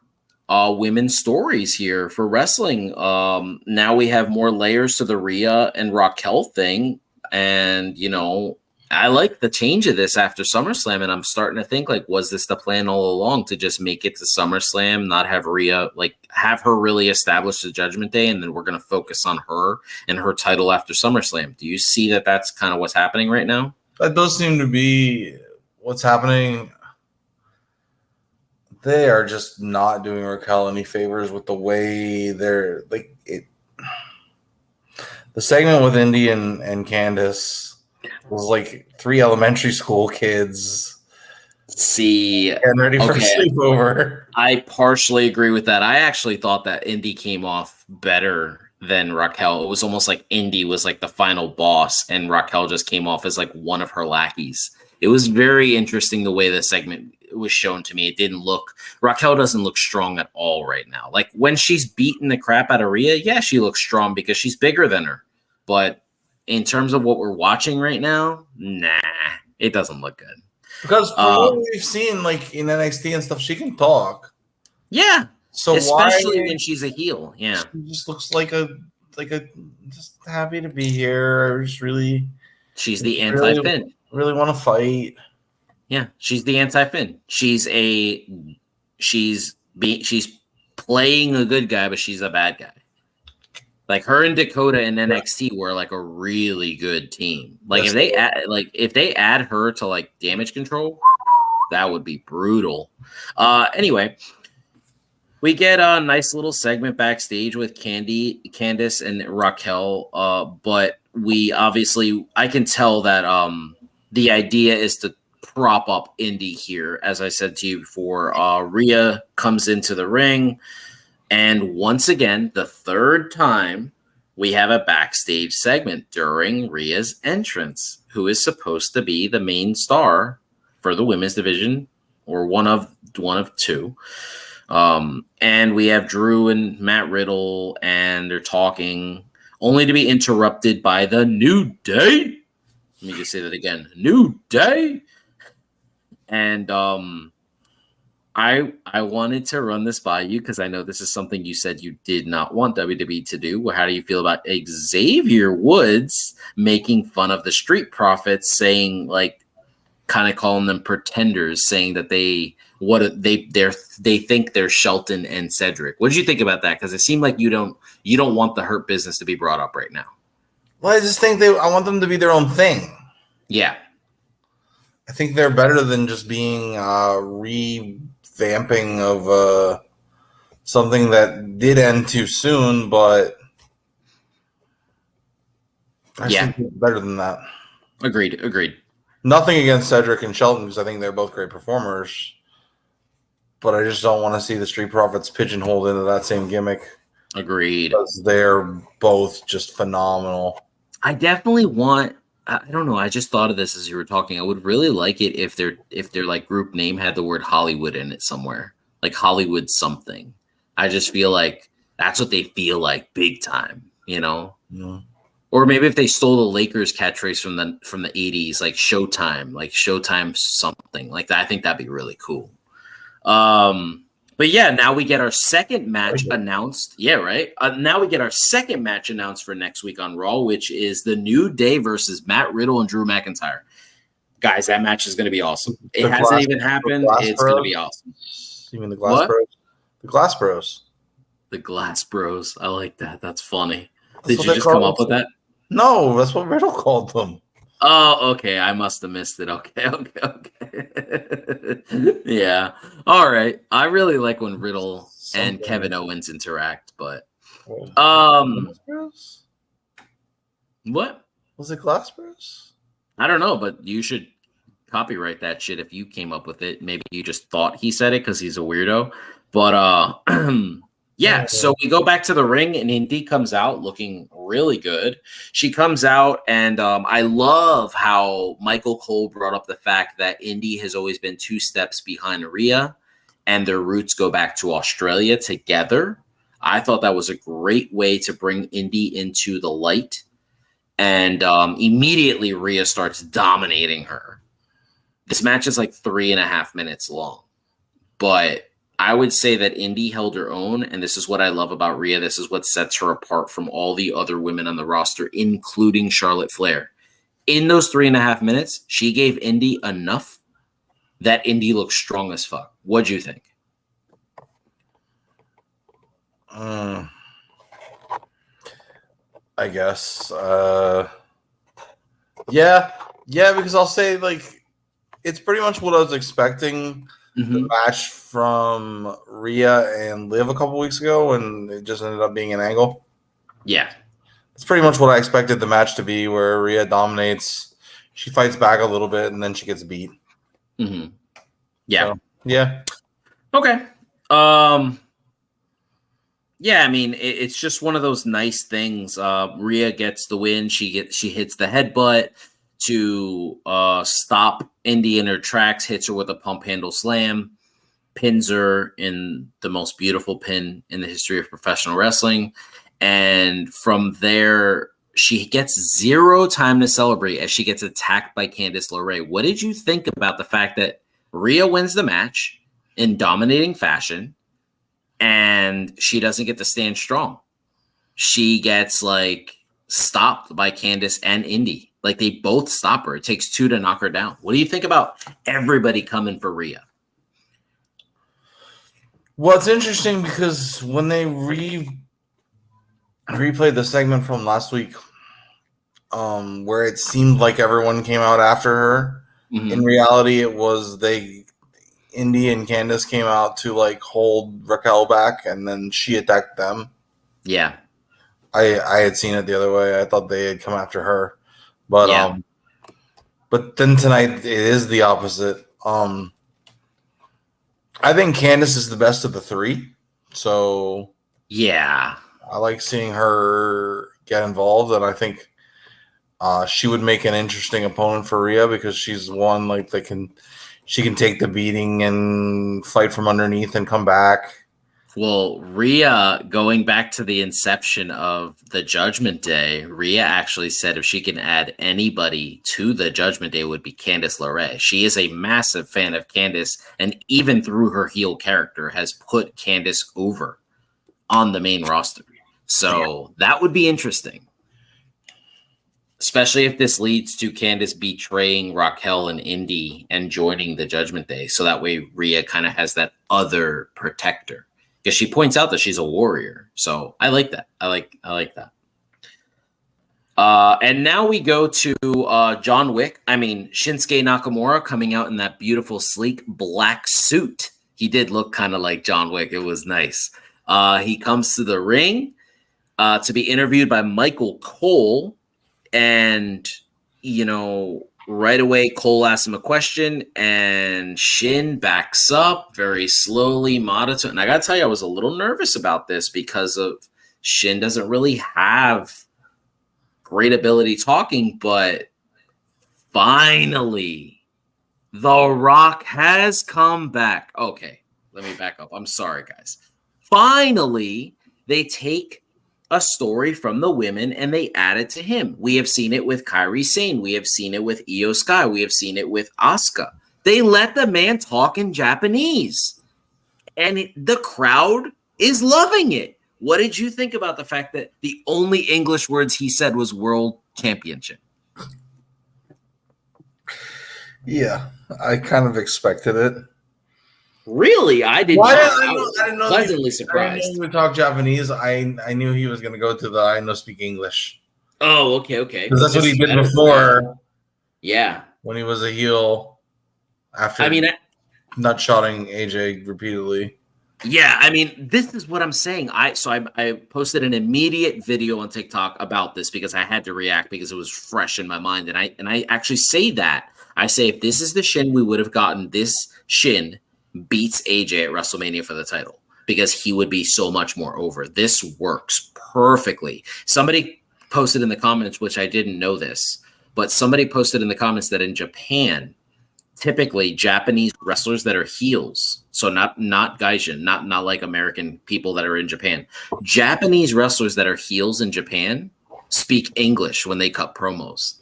women's stories here for wrestling. Now we have more layers to the Rhea and Raquel thing. And, I like the change of this after SummerSlam. And I'm starting to think, was this the plan all along to just make it to SummerSlam, not have Rhea, have her really establish the Judgment Day, and then we're going to focus on her and her title after SummerSlam? Do you see that that's kind of what's happening right now? That does seem to be what's happening. They are just not doing Raquel any favors with the way they're it. The segment with Indy and Candice was like 3 elementary school kids getting ready for a sleepover. I partially agree with that. I actually thought that Indy came off better than Raquel. It was almost like Indy was like the final boss, and Raquel just came off as like one of her lackeys. It was very interesting the way the segment was shown to me. It didn't look, Raquel doesn't look strong at all right now. Like when she's beating the crap out of Rhea, yeah, she looks strong because she's bigger than her. But in terms of what we're watching right now, nah, it doesn't look good. Because from what we've seen, in NXT and stuff, she can talk. Yeah. So especially when she's a heel. Yeah. She just looks like a just happy to be here. She's the anti-Finn. Really want to fight. Yeah, she's the anti-Finn. She's playing a good guy, but she's a bad guy. Like her and Dakota in NXT were like a really good team. If they add her to Damage Control, that would be brutal. Anyway, we get a nice little segment backstage with Candice and Raquel. But I can tell that the idea is to prop up Indy here. As I said to you before, Rhea comes into the ring. And once again, the third time, we have a backstage segment during Rhea's entrance, who is supposed to be the main star for the women's division, or one of 2. And we have Drew and Matt Riddle, and they're talking, only to be interrupted by the New Day. Let me just say that again. New Day. And I wanted to run this by you because I know this is something you said you did not want WWE to do. Well, how do you feel about Xavier Woods making fun of the Street Profits, saying kind of calling them pretenders, saying that they think they're Shelton and Cedric? What did you think about that? Because it seemed like you don't want the Hurt Business to be brought up right now. Well, I just think I want them to be their own thing. Yeah. I think they're better than just being revamping of something that did end too soon, but I think they're better than that. Agreed. Nothing against Cedric and Shelton, because I think they're both great performers, but I just don't want to see the Street Profits pigeonholed into that same gimmick. Agreed. Because they're both just phenomenal. I definitely want, I don't know, I just thought of this as you were talking. I would really like it if their group name had the word Hollywood in it somewhere. Like Hollywood something. I just feel like that's what they feel like big time, Yeah. Or maybe if they stole the Lakers catchphrase from the 80s, like Showtime something like that. I think that'd be really cool. But yeah, now we get our second match announced. Yeah, right. Now we get our second match announced for next week on Raw, which is the New Day versus Matt Riddle and Drew McIntyre. Guys, that match is going to be awesome. It hasn't even happened. It's going to be awesome. You mean the Glass Bros? The Glass Bros. The Glass Bros. I like that. That's funny. That's Did what you they just come call up with that? No, that's what Riddle called them. Oh, okay. I must have missed it. Okay. Yeah. All right. I really like when Riddle and Kevin Owens interact, but Glass Bros? what? Was it Glass Bros? I don't know, but you should copyright that shit if you came up with it. Maybe you just thought he said it because he's a weirdo. But yeah, so we go back to the ring and Indy comes out looking really good. She comes out and I love how Michael Cole brought up the fact that Indy has always been 2 steps behind Rhea and their roots go back to Australia together. I thought that was a great way to bring Indy into the light. And immediately Rhea starts dominating her. This match is like 3.5 minutes long, but I would say that Indy held her own, and this is what I love about Rhea. This is what sets her apart from all the other women on the roster, including Charlotte Flair. In those 3.5 minutes, she gave Indy enough that Indy looked strong as fuck. What'd you think? I guess. Yeah, because I'll say, like, it's pretty much what I was expecting. The match from Rhea and Liv a couple weeks ago, and it just ended up being an angle. Yeah. It's pretty much what I expected the match to be, where Rhea dominates, she fights back a little bit, and then she gets beat. Mm-hmm. Yeah. So, yeah. Okay. Yeah, I mean, it's just one of those nice things. Rhea gets the win. She hits the headbutt to stop Indy in her tracks, hits her with a pump handle slam, pins her in the most beautiful pin in the history of professional wrestling. And from there, she gets 0 time to celebrate as she gets attacked by Candice LeRae. What did you think about the fact that Rhea wins the match in dominating fashion and she doesn't get to stand strong? She gets stopped by Candice and Indy. They both stop her. It takes 2 to knock her down. What do you think about everybody coming for Rhea? Well, it's interesting because when they replayed the segment from last week, where it seemed like everyone came out after her, in reality, it was Indy and Candice came out to hold Raquel back, and then she attacked them. Yeah. I had seen it the other way. I thought they had come after her. But yeah. But then tonight it is the opposite. I think Candice is the best of the 3. So yeah, I like seeing her get involved, and I think she would make an interesting opponent for Rhea because she's one she can take the beating and fight from underneath and come back. Well, Rhea, going back to the inception of the Judgment Day, Rhea actually said if she can add anybody to the Judgment Day, it would be Candice LeRae. She is a massive fan of Candice, and even through her heel character, has put Candice over on the main roster. So that would be interesting. Especially if this leads to Candice betraying Raquel and Indy and joining the Judgment Day. So that way Rhea kind of has that other protector. Because she points out that she's a warrior. So I like that. I like that. And now we go to Shinsuke Nakamura coming out in that beautiful, sleek black suit. He did look kind of like John Wick. It was nice. He comes to the ring to be interviewed by Michael Cole. And, right away, Cole asks him a question, and Shin backs up very slowly, monotone. And I got to tell you, I was a little nervous about this because of Shin doesn't really have great ability talking, but finally, The Rock has come back. Okay, let me back up. I'm sorry, guys. Finally, they take a story from the women and they add it to him. We have seen it with Kairi Sane. We have seen it with Io Sky. We have seen it with Asuka. They let the man talk in Japanese. And the crowd is loving it. What did you think about the fact that the only English words he said was World Championship? Yeah, I kind of expected it. Really? I did Why not. I didn't know Pleasantly I didn't surprised. know he would talk Japanese. I knew he was going to go to the I know speak English. Oh, okay. Because that's what he did better. before Yeah. when he was a heel after I mean, nutshotting AJ repeatedly. yeah, I mean, this is what I'm saying. I posted an immediate video on TikTok about this because I had to react because it was fresh in my mind. And I actually say that. I say if this is the Shin we would have gotten, this Shin beats AJ at WrestleMania for the title because he would be so much more over. This works perfectly. Somebody posted in the comments, which I didn't know this, but somebody posted in the comments that in Japan, typically Japanese wrestlers that are heels, so not gaijin, not like American people that are in Japan. Japanese wrestlers that are heels in Japan speak English when they cut promos.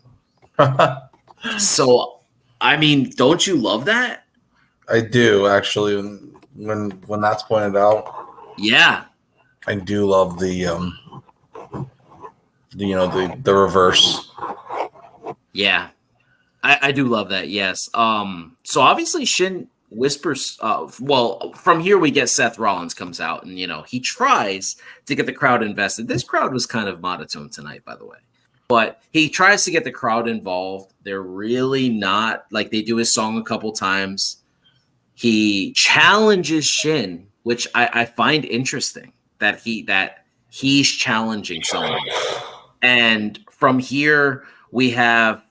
So, I mean, don't you love that? I do actually. When that's pointed out, Yeah, I do love the reverse. yeah. I do love that. Yes. So obviously Shin whispers. Well, from here we get Seth Rollins comes out and he tries to get the crowd invested. This crowd was kind of monotone tonight, by the way, but he tries to get the crowd involved. They're really not like they do his song a couple times. He challenges Shin, which I find interesting that he's challenging someone. And from here we have.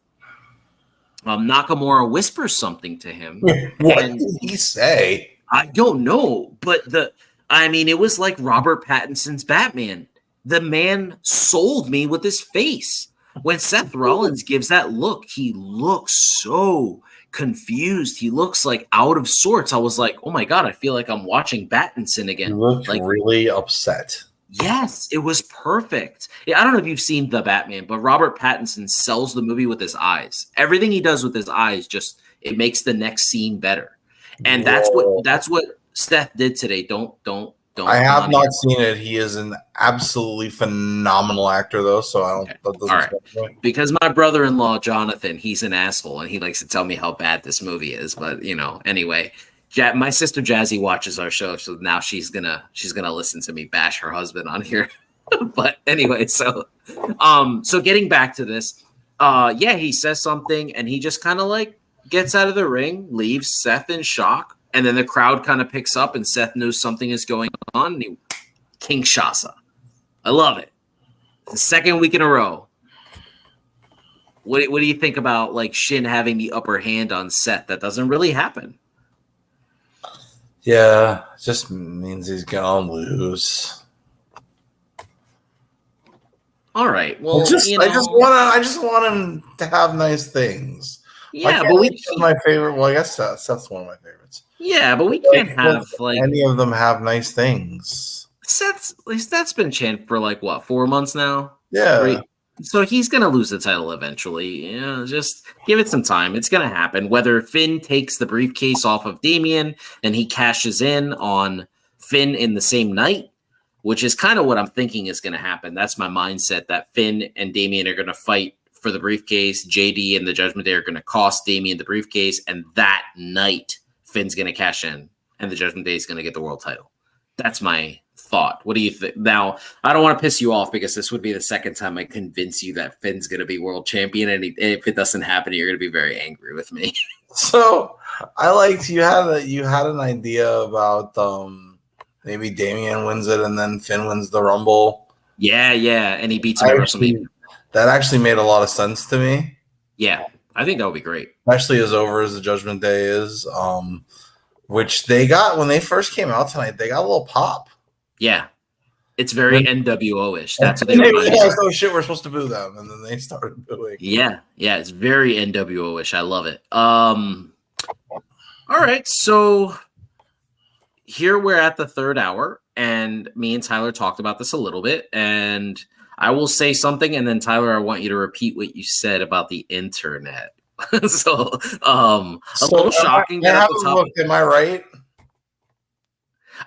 Nakamura whispers something to him. What did he say? I don't know, but it was like Robert Pattinson's Batman. The man sold me with his face. When Seth Rollins gives that look, he looks so confused. He looks like out of sorts. I was like, oh my God, I feel like I'm watching Pattinson again. He looked like, really upset. Yes, it was perfect. Yeah, I don't know if you've seen The Batman, but Robert Pattinson sells the movie with his eyes. Everything he does with his eyes it makes the next scene better. And that's what Seth did today. Don't. I have not seen it. He is an absolutely phenomenal actor, though. So I don't. That doesn't All right. Because my brother-in-law Jonathan, he's an asshole, and he likes to tell me how bad this movie is. But anyway. My sister Jazzy watches our show, so now she's gonna listen to me bash her husband on here. But anyway, so getting back to this, he says something and he just kind of like gets out of the ring, leaves Seth in shock, and then the crowd kind of picks up and Seth knows something is going on and he Kinshasa. I love it. It's the second week in a row. What do you think about like Shin having the upper hand on Seth? That doesn't really happen. Yeah, it just means he's gonna lose. All right. Well, I just want him to have nice things. Yeah, but my favorite. Well, I guess Seth's one of my favorites. Yeah, but we can't have like any of them have nice things. Seth's been champ for like what 4 months now. Yeah. 3. So he's going to lose the title eventually. Just give it some time. It's going to happen. Whether Finn takes the briefcase off of Damian and he cashes in on Finn in the same night, which is kind of what I'm thinking is going to happen. That's my mindset, that Finn and Damian are going to fight for the briefcase. JD and the Judgment Day are going to cost Damian the briefcase. And that night, Finn's going to cash in and the Judgment Day is going to get the world title. That's my thought. What do you think? Now, I don't want to piss you off because this would be the second time I convince you that Finn's going to be world champion. And if it doesn't happen, you're going to be very angry with me. So I liked you had an idea about maybe Damian wins it and then Finn wins the Rumble. Yeah. And he beats him at WrestleMania. That actually made a lot of sense to me. Yeah, I think that would be great. Especially as over as the Judgment Day is. Which they got when they first came out tonight. They got a little pop. Yeah, it's very NWO-ish. That's what they realized, oh shit, we're supposed to boo them, and then they started booing. Yeah, it's very NWO-ish. I love it. All right, so here we're at the third hour, and me and Tyler talked about this a little bit, and I will say something, and then Tyler, I want you to repeat what you said about the internet. So a little shocking. Am I right?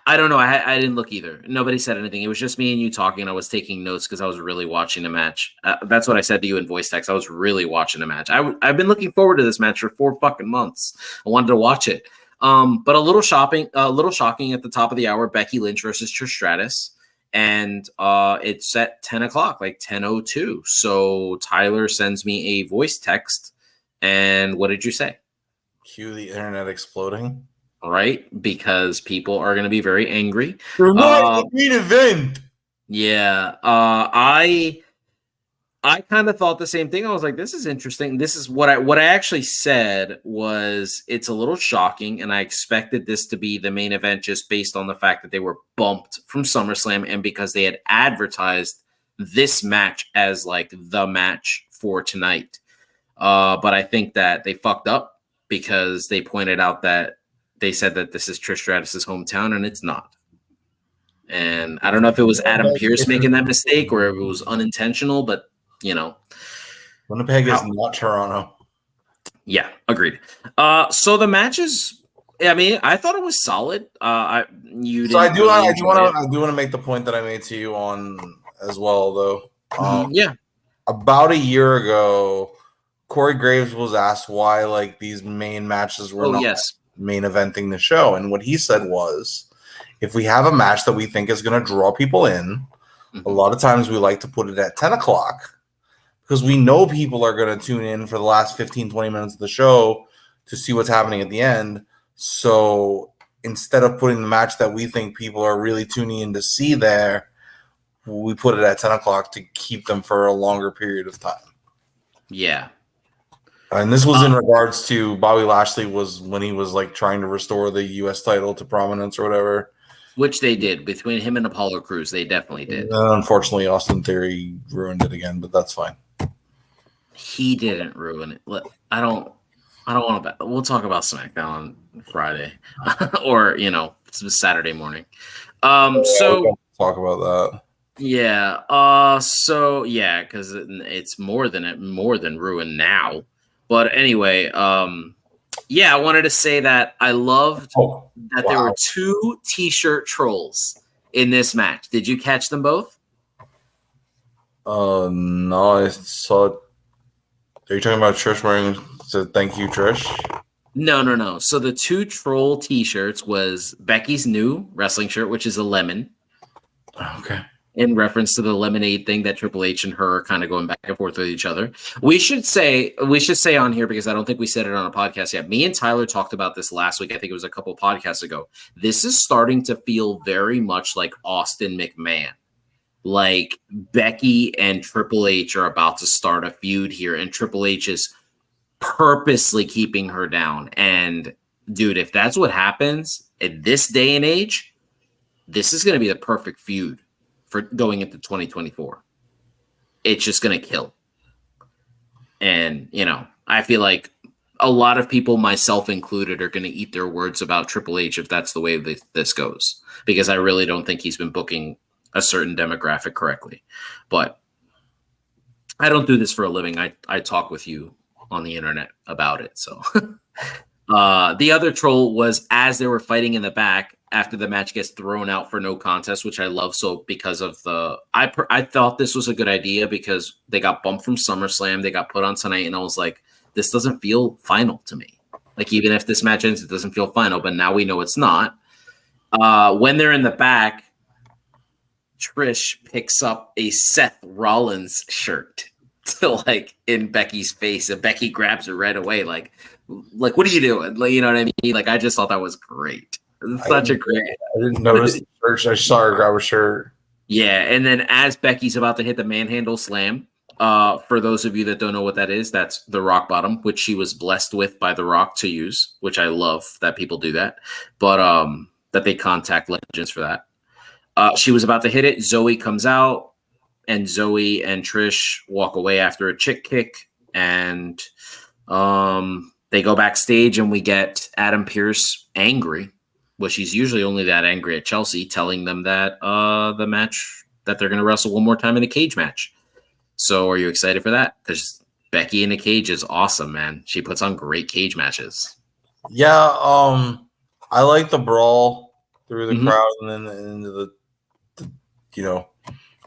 I don't know. I didn't look either. Nobody said anything. It was just me and you talking. I was taking notes because I was really watching the match. That's what I said to you in voice text. I was really watching the match. I've been looking forward to this match for 4 fucking months. I wanted to watch it. But a little shocking at the top of the hour, Becky Lynch versus Trish Stratus. And it's at 10 o'clock, like 10:02. So Tyler sends me a voice text. And what did you say? Cue the internet exploding. Right? Because people are going to be very angry. You're not the main event. Yeah. I kind of thought the same thing. I was like, this is interesting. This is what I actually said was it's a little shocking, and I expected this to be the main event just based on the fact that they were bumped from SummerSlam and because they had advertised this match as like the match for tonight. But I think that they fucked up because they pointed out that they said that this is Trish Stratus's hometown, and it's not. And I don't know if it was Adam Pearce making that mistake or if it was unintentional, but you know, Winnipeg is not Toronto. Yeah, agreed. So the matches, I mean, I thought it was solid. I do want to make the point that I made to you on as well, though. Yeah. About a year ago, Corey Graves was asked why like these main matches were main eventing the show, and what he said was, if we have a match that we think is going to draw people in, a lot of times we like to put it at 10 o'clock. Because we know people are going to tune in for the last 15, 20 minutes of the show to see what's happening at the end. So instead of putting the match that we think people are really tuning in to see there, we put it at 10 o'clock to keep them for a longer period of time. Yeah. And this was in regards to Bobby Lashley was when he was like trying to restore the U.S. title to prominence or whatever. Which they did. Between him and Apollo Crews, they definitely did. And unfortunately, Austin Theory ruined it again, but that's fine. He didn't ruin it. I don't want to. We'll talk about SmackDown on Friday, or Saturday morning. So talk about that. Yeah. Because it's more than ruined now. But anyway, I wanted to say that I loved that there were 2 T-shirt trolls in this match. Did you catch them both? No, I saw. Are you talking about Trish wearing said "Thank you, Trish"? No. So the 2 troll T-shirts was Becky's new wrestling shirt, which is a lemon. Okay. In reference to the lemonade thing that Triple H and her are kind of going back and forth with each other. We should say on here, because I don't think we said it on a podcast yet. Me and Tyler talked about this last week. I think it was a couple podcasts ago. This is starting to feel very much like Austin McMahon. Like Becky and Triple H are about to start a feud here, and Triple H is purposely keeping her down. And dude, if that's what happens in this day and age, this is going to be the perfect feud for going into 2024. It's just going to kill. And, I feel like a lot of people, myself included, are going to eat their words about Triple H if that's the way this goes. Because I really don't think he's been booking a certain demographic correctly. But I don't do this for a living. I talk with you on the internet about it. So the other troll was as they were fighting in the back, after the match gets thrown out for no contest, which I love. So because of I thought this was a good idea because they got bumped from SummerSlam. They got put on tonight. And I was like, this doesn't feel final to me. Like, even if this match ends, it doesn't feel final, but now we know it's not. When they're in the back, Trish picks up a Seth Rollins shirt to in Becky's face, and Becky grabs it right away. Like, what are you doing? You know what I mean? I just thought that was great. Such a great. I didn't notice the shirt. I saw her grab a shirt. Yeah, and then as Becky's about to hit the manhandle slam, for those of you that don't know what that is, that's the rock bottom, which she was blessed with by The Rock to use, which I love that people do that, but that they contact legends for that. She was about to hit it. Zoe comes out, and Zoe and Trish walk away after a chick kick, and they go backstage, and we get Adam Pearce angry. Well, she's usually only that angry at Chelsea, telling them that the match that they're going to wrestle one more time in a cage match. So are you excited for that? Because Becky in a cage is awesome, man. She puts on great cage matches. Yeah, I like the brawl through the crowd and then into the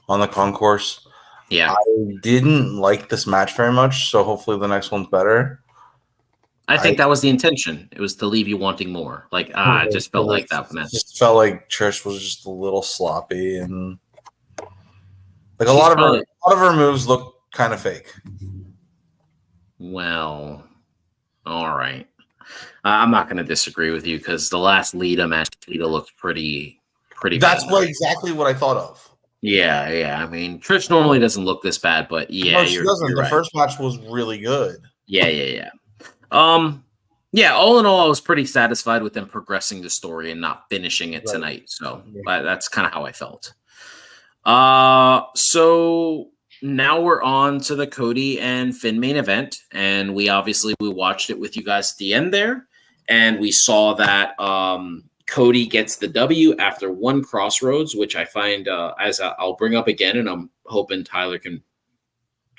on the concourse. Yeah. I didn't like this match very much, so hopefully the next one's better. I think that was the intention. It was to leave you wanting more. Like, I just felt like that match. Just felt like Trish was just a little sloppy, and like a lot of her moves look kind of fake. Well, all right. I'm not going to disagree with you because the last Lita match, Lita looked pretty. That's exactly what I thought of. Yeah. I mean, Trish normally doesn't look this bad, but yeah, no, she doesn't. The first match was really good. Yeah. Yeah, all in all, I was pretty satisfied with them progressing the story and not finishing it tonight. So that's kind of how I felt. So now we're on to the Cody and Finn main event, and we watched it with you guys at the end there, and we saw that Cody gets the W after one Crossroads, which I find as I'll bring up again, and I'm hoping Tyler can.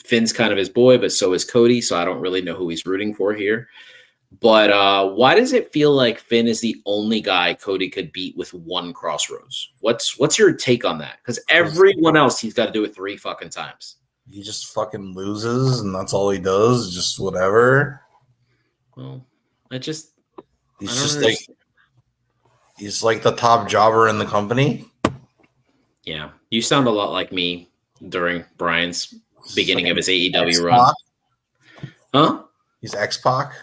Finn's kind of his boy, but so is Cody, so I don't really know who he's rooting for here. But why does it feel like Finn is the only guy Cody could beat with one Crossroads? What's your take on that? Because everyone else he's got to do it 3 fucking times. He just fucking loses, and that's all he does. Just whatever. Well, he's like the top jobber in the company. Yeah, you sound a lot like me during Brian's beginning of his AEW run. Huh? He's X-Pac.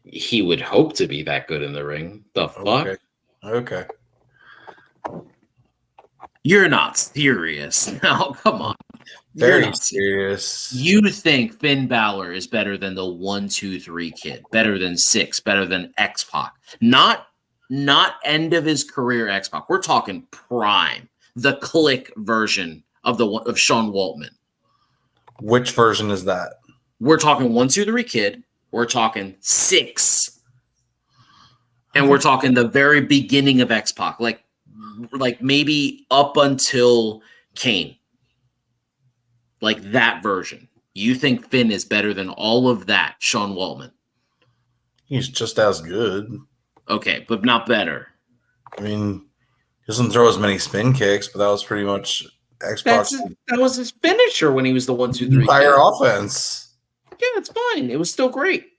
He would hope to be that good in the ring. The fuck? Okay. You're not serious. No, come on. Very serious. You think Finn Balor is better than the 1, 2, 3 kid, better than 6, better than X-Pac. Not end of his career X-Pac. We're talking prime, the Click version of Sean Waltman. Which version is that? We're talking 1, 2, 3 kid. We're talking 6. And we're talking the very beginning of X-Pac, like maybe up until Kane. Like that version. You think Finn is better than all of that, Sean Waltman? He's just as good. Okay, but not better. I mean, he doesn't throw as many spin kicks, but that was pretty much X-Pac. That was his finisher when he was the 1, 2, 3. Entire offense. Yeah, it's fine. It was still great.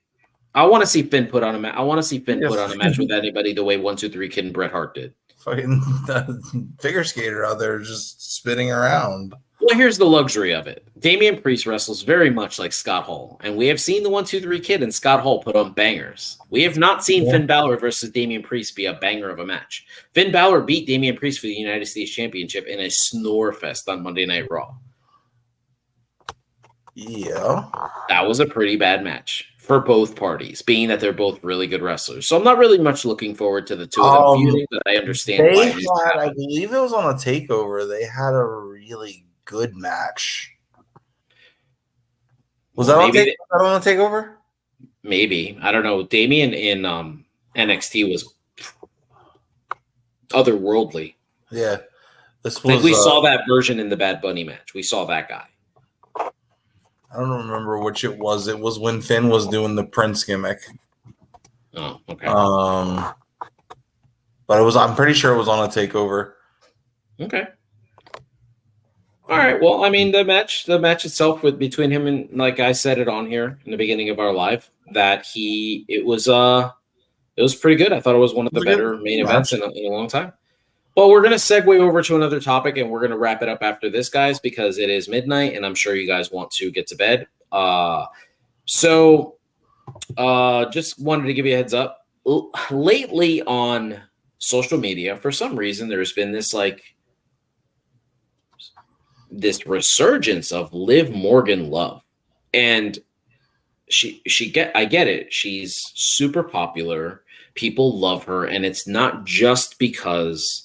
I want to see Finn put on a match. I want to see Finn put on a match with anybody the way 1, 2, 3 Kid and Bret Hart did. Fucking figure skater out there just spinning around. Well, here's the luxury of it. Damian Priest wrestles very much like Scott Hall, and we have seen the 1, 2, 3 Kid and Scott Hall put on bangers. We have not seen Finn Balor versus Damian Priest be a banger of a match. Finn Balor beat Damian Priest for the United States Championship in a snore fest on Monday Night Raw. Yeah. That was a pretty bad match for both parties, being that they're both really good wrestlers. So I'm not really much looking forward to the two of them feuding, but I understand why. I believe it was on a takeover. They had a really good match. Was that on a takeover? Maybe. I don't know. Damian in NXT was otherworldly. Yeah. This was, we saw that version in the Bad Bunny match. We saw that guy. I don't remember which it was. It was when Finn was doing the Prince gimmick. Oh, okay. But I'm pretty sure it was on a takeover. Okay. All right. Well, I mean, the match itself between him and, like I said it on here in the beginning of our live, that it was pretty good. I thought it was one of the better main events in a long time. Well, we're going to segue over to another topic, and we're going to wrap it up after this, guys, because it is midnight, and I'm sure you guys want to get to bed. So just wanted to give you a heads up. Lately on social media, for some reason, there's been this resurgence of Liv Morgan love. And I get it. She's super popular. People love her, and it's not just because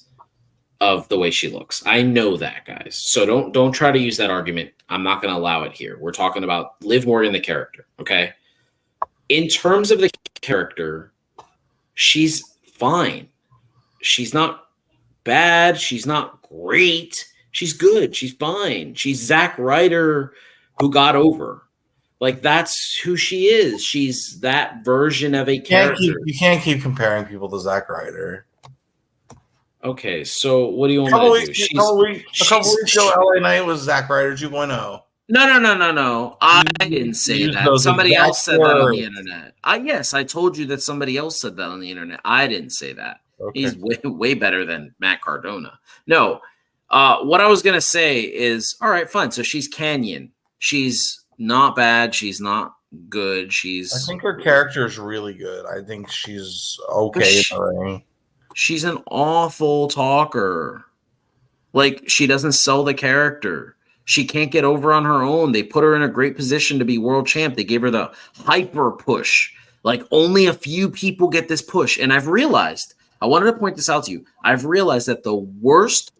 of the way she looks. I know that, guys. So don't try to use that argument. I'm not going to allow it here. We're talking about Liv Morgan, the character, okay? In terms of the character, she's fine. She's not bad. She's not great. She's good. She's fine. She's Zack Ryder who got over. Like, that's who she is. She's that version of a character. You can't keep comparing people to Zack Ryder. Okay, so what do you want me to do? A couple weeks ago, LA Knight was Zack Ryder 2.0. No. I didn't say Use that. those Somebody exact else said that on the words. internet. Yes, I told you that somebody else said that on the internet. I didn't say that. Okay. He's way better than Matt Cardona. No. What I was gonna say is, all right, fine. So she's Canyon. She's not bad. She's not good. I think her character is really good. I think she's okay in the ring. She's an awful talker. Like, she doesn't sell the character. She can't get over on her own. They put her in a great position to be world champ. They gave her the hyper push. Like, only a few people get this push. And I've realized, I wanted to point this out to you. I've realized that the worst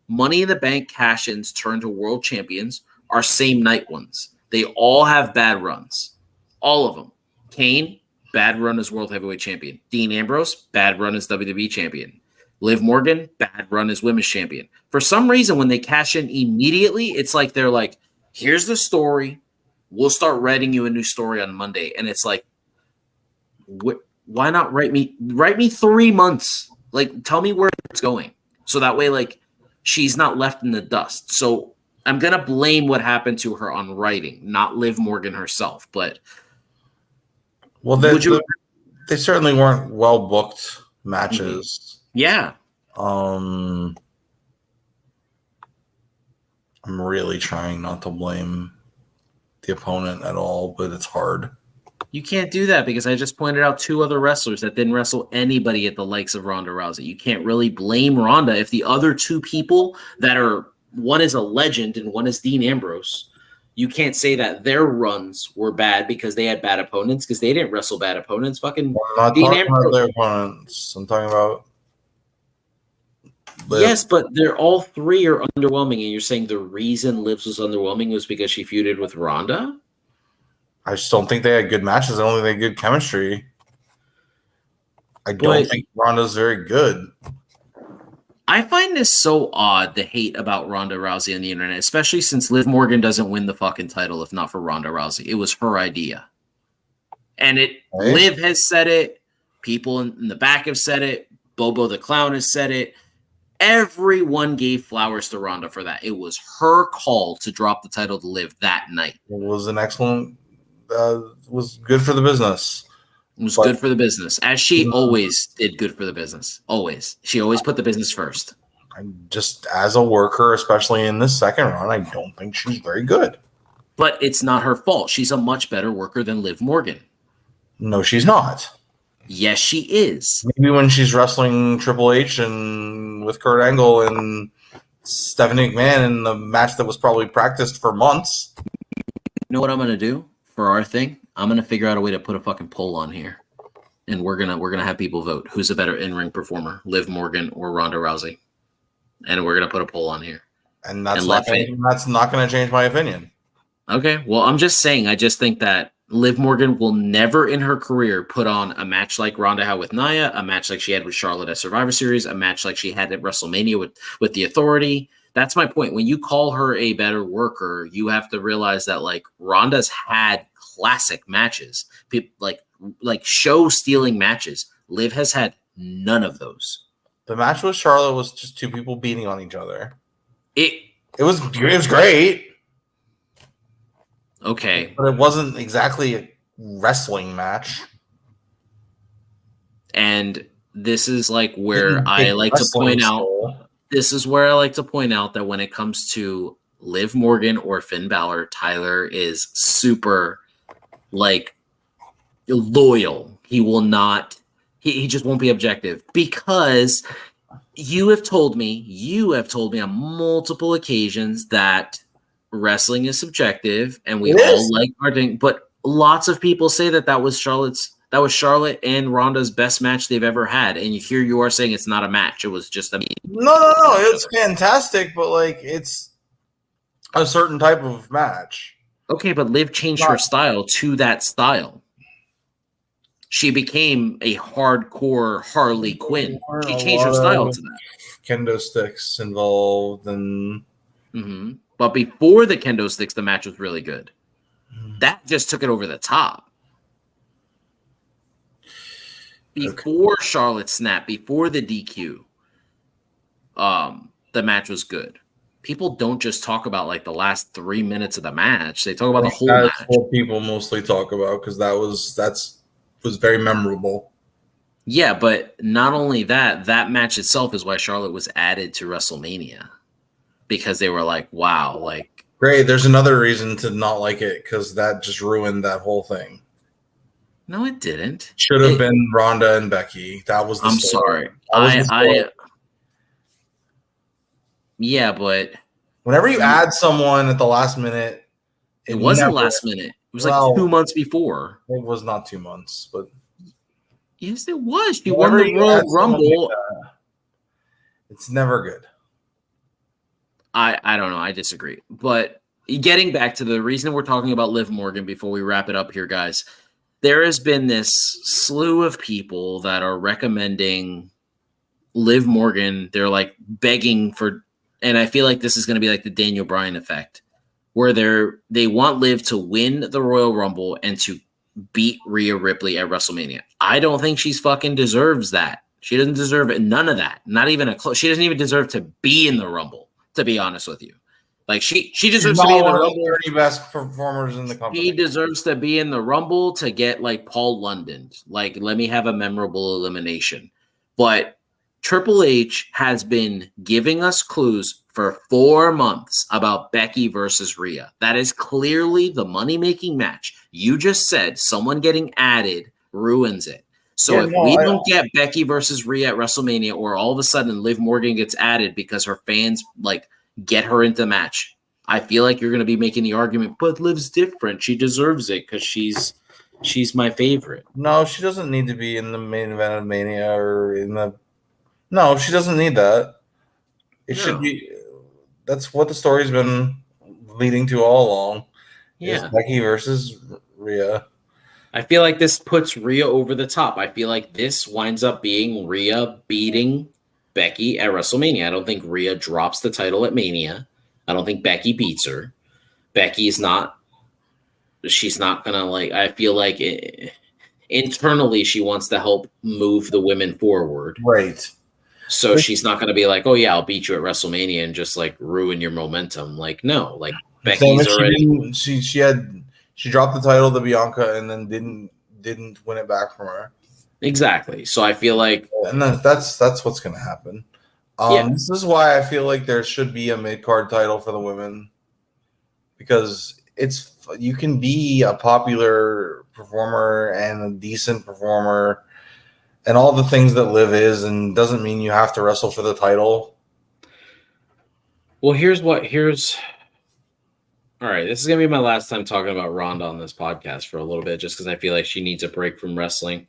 Money in the Bank cash-ins turned to world champions are same night ones. They all have bad runs. All of them. Kane, bad run as world heavyweight champion. Dean Ambrose, bad run as WWE champion. Liv Morgan, bad run as women's champion. For some reason, when they cash in immediately, it's like they're like, here's the story. We'll start writing you a new story on Monday. And it's like, why not write me 3 months? Like, tell me where it's going. So that way, like, she's not left in the dust. So I'm going to blame what happened to her on writing, not Liv Morgan herself. But well, they certainly weren't well booked matches. Yeah. I'm really trying not to blame the opponent at all, but it's hard. You can't do that because I just pointed out 2 other wrestlers that didn't wrestle anybody at the likes of Ronda Rousey. You can't really blame Ronda if the other 2 people that are, one is a legend and one is Dean Ambrose. You can't say that their runs were bad because they had bad opponents because they didn't wrestle bad opponents. Fucking I'm not Dean talking Ambrose. about their opponents. I'm talking about Liv. Yes, but they're all 3 are underwhelming, and you're saying the reason Liv's was underwhelming was because she feuded with Ronda? I just don't think they had good matches. I don't think they had good chemistry. I don't think Ronda's very good. I find this so odd, the hate about Ronda Rousey on the internet, especially since Liv Morgan doesn't win the fucking title if not for Ronda Rousey. It was her idea. And Liv has said it. People in the back have said it. Bobo the Clown has said it. Everyone gave flowers to Ronda for that. It was her call to drop the title to Liv that night. It was an excellent, was good for the business. It was good for the business, as she always did good for the business. Always. She always put the business first. Just as a worker, especially in this second run, I don't think she's very good. But it's not her fault. She's a much better worker than Liv Morgan. No, she's not. Yes, she is. Maybe when she's wrestling Triple H and with Kurt Angle and Stephanie McMahon in the match that was probably practiced for months. You know what I'm going to do for our thing? I'm going to figure out a way to put a fucking poll on here. And we're gonna have people vote. Who's a better in-ring performer, Liv Morgan or Ronda Rousey? And we're going to put a poll on here. And that's not going to change my opinion. Okay. Well, I'm just saying, I just think that Liv Morgan will never in her career put on a match like Ronda had with Nia, a match like she had with Charlotte at Survivor Series, a match like she had at WrestleMania with the Authority. That's my point. When you call her a better worker, you have to realize that like Ronda's had classic matches, people like show-stealing matches. Liv has had none of those. The match with Charlotte was just 2 people beating on each other. It was great. Okay. But it wasn't exactly a wrestling match. And this is like where I like to point out. This is where I like to point out that when it comes to Liv Morgan or Finn Balor, Tyler is super like loyal. He will not. He just won't be objective because you have told me on multiple occasions that wrestling is subjective and we all like our thing, but lots of people say that was Charlotte and Ronda's best match they've ever had, and here you are saying it's not a match, it was just a no, it was fantastic, but like it's a certain type of match. Okay, but Liv changed her style to that style. She became a hardcore Harley Quinn. She changed her style to that. Kendo sticks involved and But before the kendo sticks, the match was really good. That just took it over the top. Before Charlotte snapped, before the DQ, the match was good. people don't just talk about like the last 3 minutes of the match. They talk about the whole That's match. what people mostly talk about because that was very memorable. Yeah, but not only that, that match itself is why Charlotte was added to WrestleMania. Because they were like, wow, like Great. There's another reason to not like it because that just ruined that whole thing. no, it didn't. Should have been Ronda and Becky. That was the I'm story. sorry. Yeah, but Whenever you add someone at the last minute, it wasn't last minute. It was like 2 months before. It was not 2 months, but yes, it was. She won the Royal Rumble. It's never good. I don't know. I disagree. But getting back to the reason we're talking about Liv Morgan before we wrap it up here, guys, there has been this slew of people that are recommending Liv Morgan. They're like begging for, and I feel like this is going to be like the Daniel Bryan effect, where they want Liv to win the Royal Rumble and to beat Rhea Ripley at WrestleMania. I don't think she's fucking deserves that. She doesn't deserve it. None of that. Not even a close. She doesn't even deserve to be in the Rumble. To be honest with you, like she deserves to be in the Rumble. 30 best performers in the company. She deserves to be in the Rumble to get like Paul London. Like, let me have a memorable elimination. But Triple H has been giving us clues for 4 months about Becky versus Rhea. That is clearly the money-making match. You just said someone getting added ruins it. So if we don't get Becky versus Rhea at WrestleMania, or all of a sudden Liv Morgan gets added because her fans like get her into the match, I feel like you're going to be making the argument, but Liv's different. She deserves it because she's my favorite. No, she doesn't need to be in the main event of Mania or in the. No, she doesn't need that. It should be. That's what the story's been leading to all along. Yeah, is Becky versus Rhea. I feel like this puts Rhea over the top. I feel like this winds up being Rhea beating Becky at WrestleMania. I don't think Rhea drops the title at Mania. I don't think Becky beats her. She's not gonna like, I feel like internally she wants to help move the women forward. Right. So she's not gonna be like, oh yeah, I'll beat you at WrestleMania and just like ruin your momentum. Like, no, like Becky's already. She dropped the title to Bianca and then didn't win it back from her. Exactly. So I feel like, and that's what's going to happen. This is why I feel like there should be a mid-card title for the women, because you can be a popular performer and a decent performer and all the things that Liv is, and doesn't mean you have to wrestle for the title. Well, all right, this is going to be my last time talking about Ronda on this podcast for a little bit, just because I feel like she needs a break from wrestling.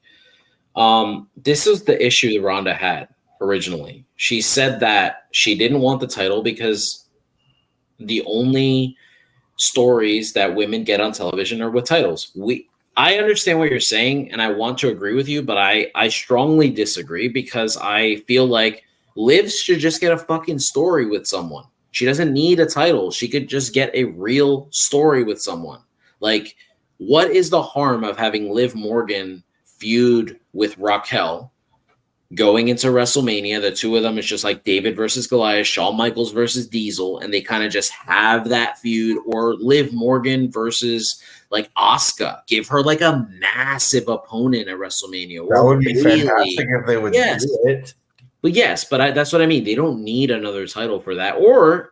This is the issue that Ronda had originally. She said that she didn't want the title because the only stories that women get on television are with titles. I understand what you're saying, and I want to agree with you, but I strongly disagree, because I feel like Liv should just get a fucking story with someone. She doesn't need a title. She could just get a real story with someone. Like, what is the harm of having Liv Morgan feud with Raquel going into WrestleMania? The two of them is just like David versus Goliath, Shawn Michaels versus Diesel, and they kind of just have that feud. Or Liv Morgan versus like Asuka. Give her like a massive opponent at WrestleMania. That would be fantastic if they would do it. But yes, that's what I mean. They don't need another title for that. Or,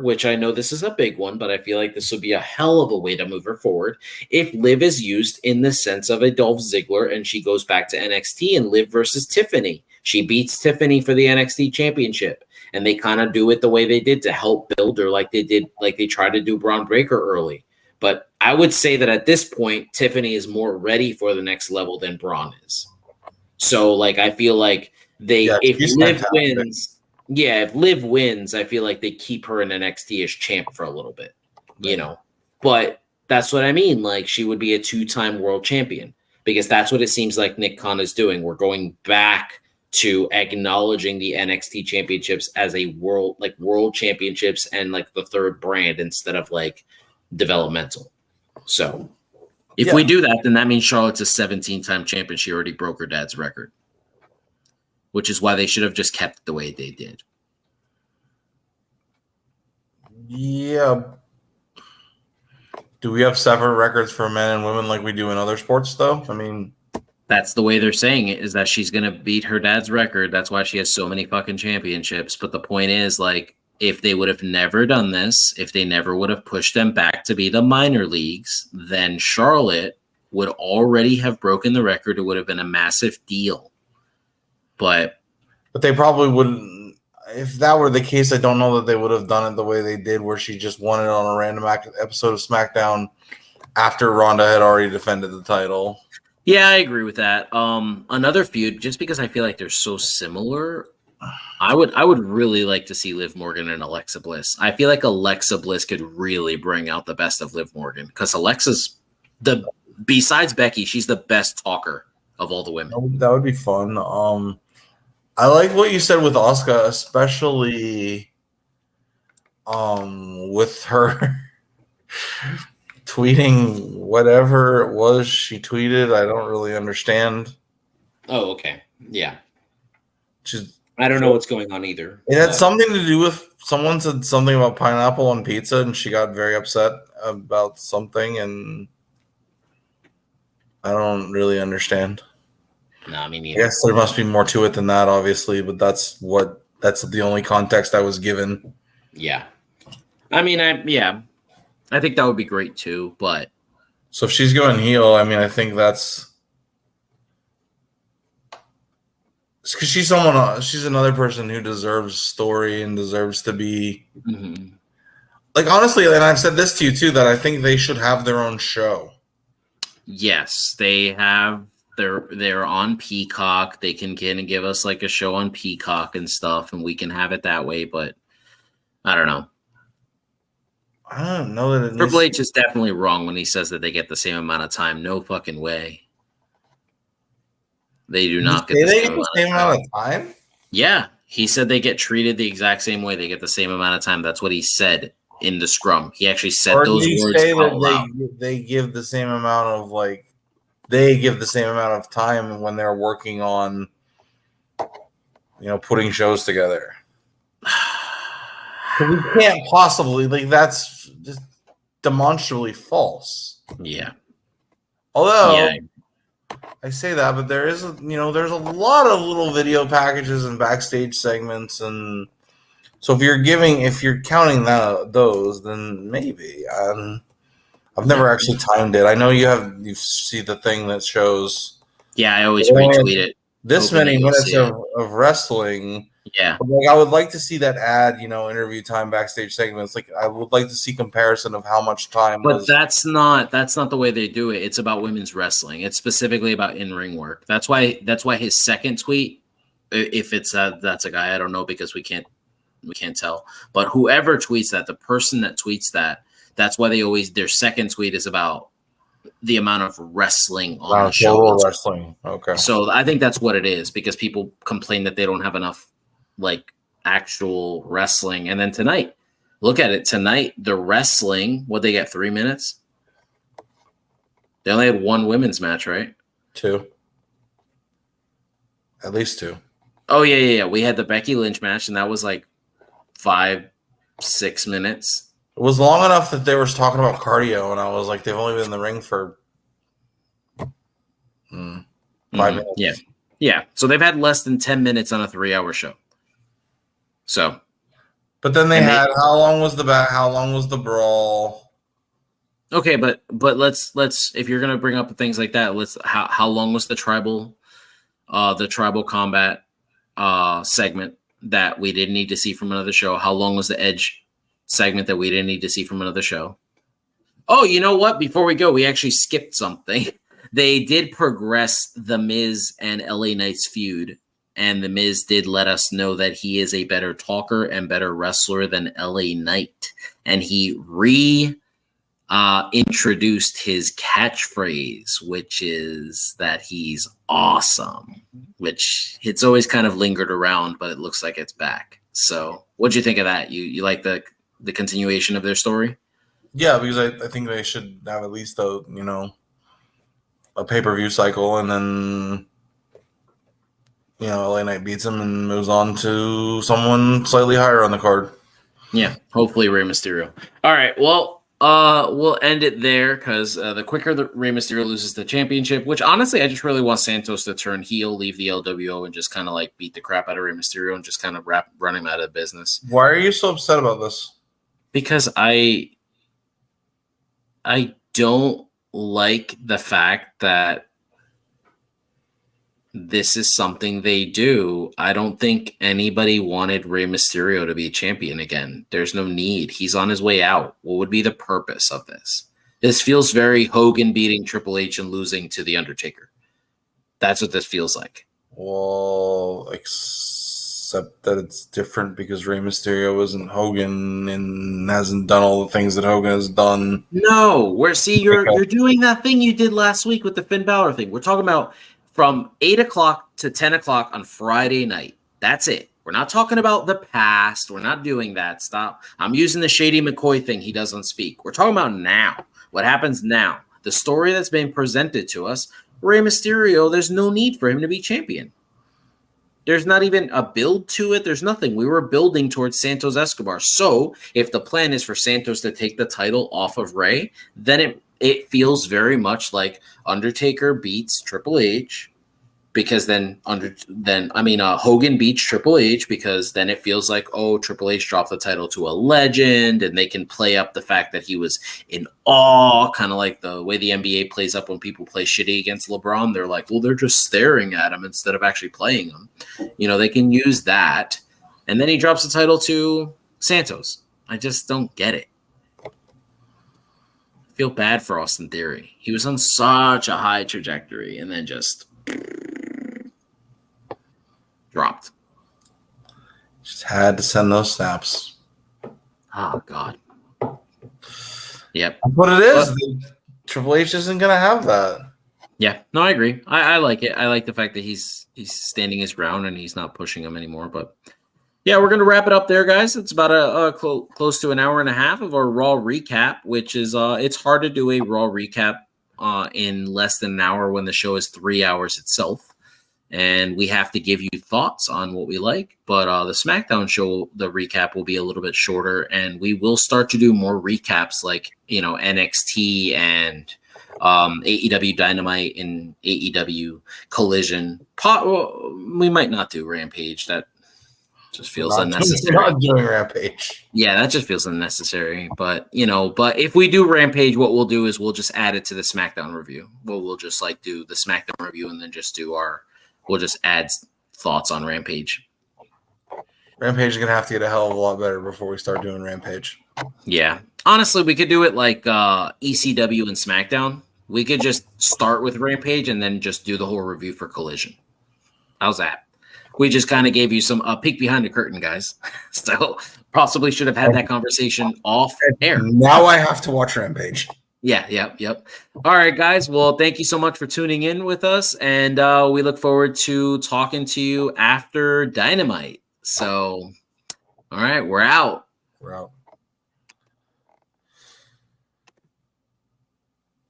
which I know this is a big one, but I feel like this would be a hell of a way to move her forward, if Liv is used in the sense of a Dolph Ziggler and she goes back to NXT and Liv versus Tiffany. She beats Tiffany for the NXT championship, and they kind of do it the way they did to help build her, like they tried to do Braun Breaker early. But I would say that at this point, Tiffany is more ready for the next level than Braun is. So, like, I feel like if Liv wins, I feel like they keep her in NXT as champ for a little bit, you know. But that's what I mean. Like, she would be a 2-time world champion, because that's what it seems like Nick Khan is doing. We're going back to acknowledging the NXT championships as a world championships and like the third brand instead of like developmental. So if we do that, then that means Charlotte's a 17-time champion. She already broke her dad's record, which is why they should have just kept it the way they did. Yeah. Do we have separate records for men and women like we do in other sports, though? I mean, That's the way they're saying it, is that she's going to beat her dad's record. That's why she has so many fucking championships. But the point is, like, if they would have never done this, if they never would have pushed them back to be the minor leagues, then Charlotte would already have broken the record. It would have been a massive deal. But they probably wouldn't. If that were the case, I don't know that they would have done it the way they did, where she just won it on a random episode of SmackDown after Ronda had already defended the title. yeah, I agree with that. Another feud, just because I feel like they're so similar, I would really like to see Liv Morgan and Alexa Bliss. I feel like Alexa Bliss could really bring out the best of Liv Morgan, because Alexa's besides Becky, she's the best talker of all the women. That would be fun. I like what you said with Asuka, especially with her tweeting whatever it was she tweeted. I don't really understand. Oh, okay. Yeah. I don't know what's going on either. It had something to do with someone said something about pineapple on pizza, and she got very upset about something, and I don't really understand. No, me neither. I guess there must be more to it than that, obviously, but that's the only context I was given. Yeah. I mean, I think that would be great too, but so if she's going heel, I mean, I think that's because she's another person who deserves story and deserves to be like, honestly, and I've said this to you too, that I think they should have their own show. Yes, they have. They're on Peacock. They can kind of give us like a show on Peacock and stuff, and we can have it that way. But I don't know. I don't know that Triple H is definitely wrong when he says that they get the same amount of time. No fucking way. They do not get the same amount of time. Yeah, he said they get treated the exact same way. They get the same amount of time. That's what he said in the scrum. He actually said those words out loud. They give the same amount of they give the same amount of time when they're working on, putting shows together. We can't possibly, that's just demonstrably false. Yeah. Although I say that, but there is there's a lot of little video packages and backstage segments, and so if you're counting those, then maybe. I've never actually timed it. I know you see the thing that shows. Yeah, I always retweet it. This many minutes of wrestling. Yeah. I would like to see that add, interview time, backstage segments. Like, I would like to see comparison of how much time. But that's not the way they do it. It's about women's wrestling. It's specifically about in-ring work. That's why his second tweet, if that's a guy, I don't know, because we can't tell. But whoever tweets that, the person that tweets that, that's why their second tweet is about the amount of wrestling on the show. Total wrestling. Okay. So I think that's what it is, because people complain that they don't have enough actual wrestling. And then tonight, look at it. Tonight, the wrestling, what they get, 3 minutes? They only had one women's match, right? 2. At least 2. Oh, yeah. We had the Becky Lynch match, and that was 5-6 minutes. It was long enough that they were talking about cardio, and I was like, they've only been in the ring for 5 minutes. Yeah. So they've had less than 10 minutes on a 3-hour show. So, but then they had how long was the brawl? Okay, but let's if you're gonna bring up things like that, how long was the tribal combat segment that we didn't need to see from another show? How long was the Edge segment that we didn't need to see from another show? Oh, you know what? Before we go, we actually skipped something. They did progress the Miz and LA Knight's feud, and the Miz did let us know that he is a better talker and better wrestler than LA Knight, and he introduced his catchphrase, which is that he's awesome, which it's always kind of lingered around, but it looks like it's back. So what'd you think of that? You like the continuation of their story? Yeah, because I think they should have at least a pay-per-view cycle, and then LA Knight beats him and moves on to someone slightly higher on the card. Yeah, hopefully Rey Mysterio. All right, well, we'll end it there because the quicker that Rey Mysterio loses the championship, which honestly, I just really want Santos to turn heel, leave the LWO, and just kind of like beat the crap out of Rey Mysterio and just kind of run him out of business. Why are you so upset about this? Because I don't like the fact that this is something they do. I don't think anybody wanted Rey Mysterio to be champion again. There's no need. He's on his way out. What would be the purpose of this? This feels very Hogan beating Triple H and losing to The Undertaker. That's what this feels like. Well, except that it's different because Rey Mysterio isn't Hogan and hasn't done all the things that Hogan has done. No, you're doing that thing you did last week with the Finn Balor thing. We're talking about from 8 o'clock to 10 o'clock on Friday night. That's it. We're not talking about the past. We're not doing that. Stop. I'm using the Shady McCoy thing he doesn't speak. We're talking about now. What happens now? The story that's being presented to us, Rey Mysterio, there's no need for him to be champion. There's not even a build to it. There's nothing. We were building towards Santos Escobar. So if the plan is for Santos to take the title off of Rey, then it feels very much like Undertaker beats Triple H because Hogan beats Triple H because then it feels like, oh, Triple H dropped the title to a legend and they can play up the fact that he was in awe, kind of like the way the NBA plays up when people play shitty against LeBron. They're like, well, they're just staring at him instead of actually playing him. They can use that. And then he drops the title to Santos. I just don't get it. I feel bad for Austin Theory. He was on such a high trajectory and then just dropped. Just had to send those snaps. Oh, God. Yep. That's what it is. Triple H isn't going to have that. Yeah. No, I agree. I like it. I like the fact that he's standing his ground and he's not pushing him anymore. But, yeah, we're going to wrap it up there, guys. It's about close to an hour and a half of our Raw recap, which is it's hard to do a Raw recap in less than an hour when the show is 3 hours itself. And we have to give you thoughts on what we like. But the SmackDown show, the recap will be a little bit shorter. And we will start to do more recaps like, NXT and AEW Dynamite and AEW Collision. We might not do Rampage. That just feels unnecessary. Not doing Rampage. Yeah, that just feels unnecessary. But, but if we do Rampage, what we'll do is we'll just add it to the SmackDown review. We'll just do the SmackDown review and then just do we'll just add thoughts on Rampage. Rampage is going to have to get a hell of a lot better before we start doing Rampage. Yeah. Honestly, we could do it like ECW and SmackDown. We could just start with Rampage and then just do the whole review for Collision. How's that? We just kind of gave you a peek behind the curtain, guys. So possibly should have had that conversation off air. Now I have to watch Rampage. Yeah, yep. All right, guys. Well, thank you so much for tuning in with us, and we look forward to talking to you after Dynamite. So, all right, we're out. We're out.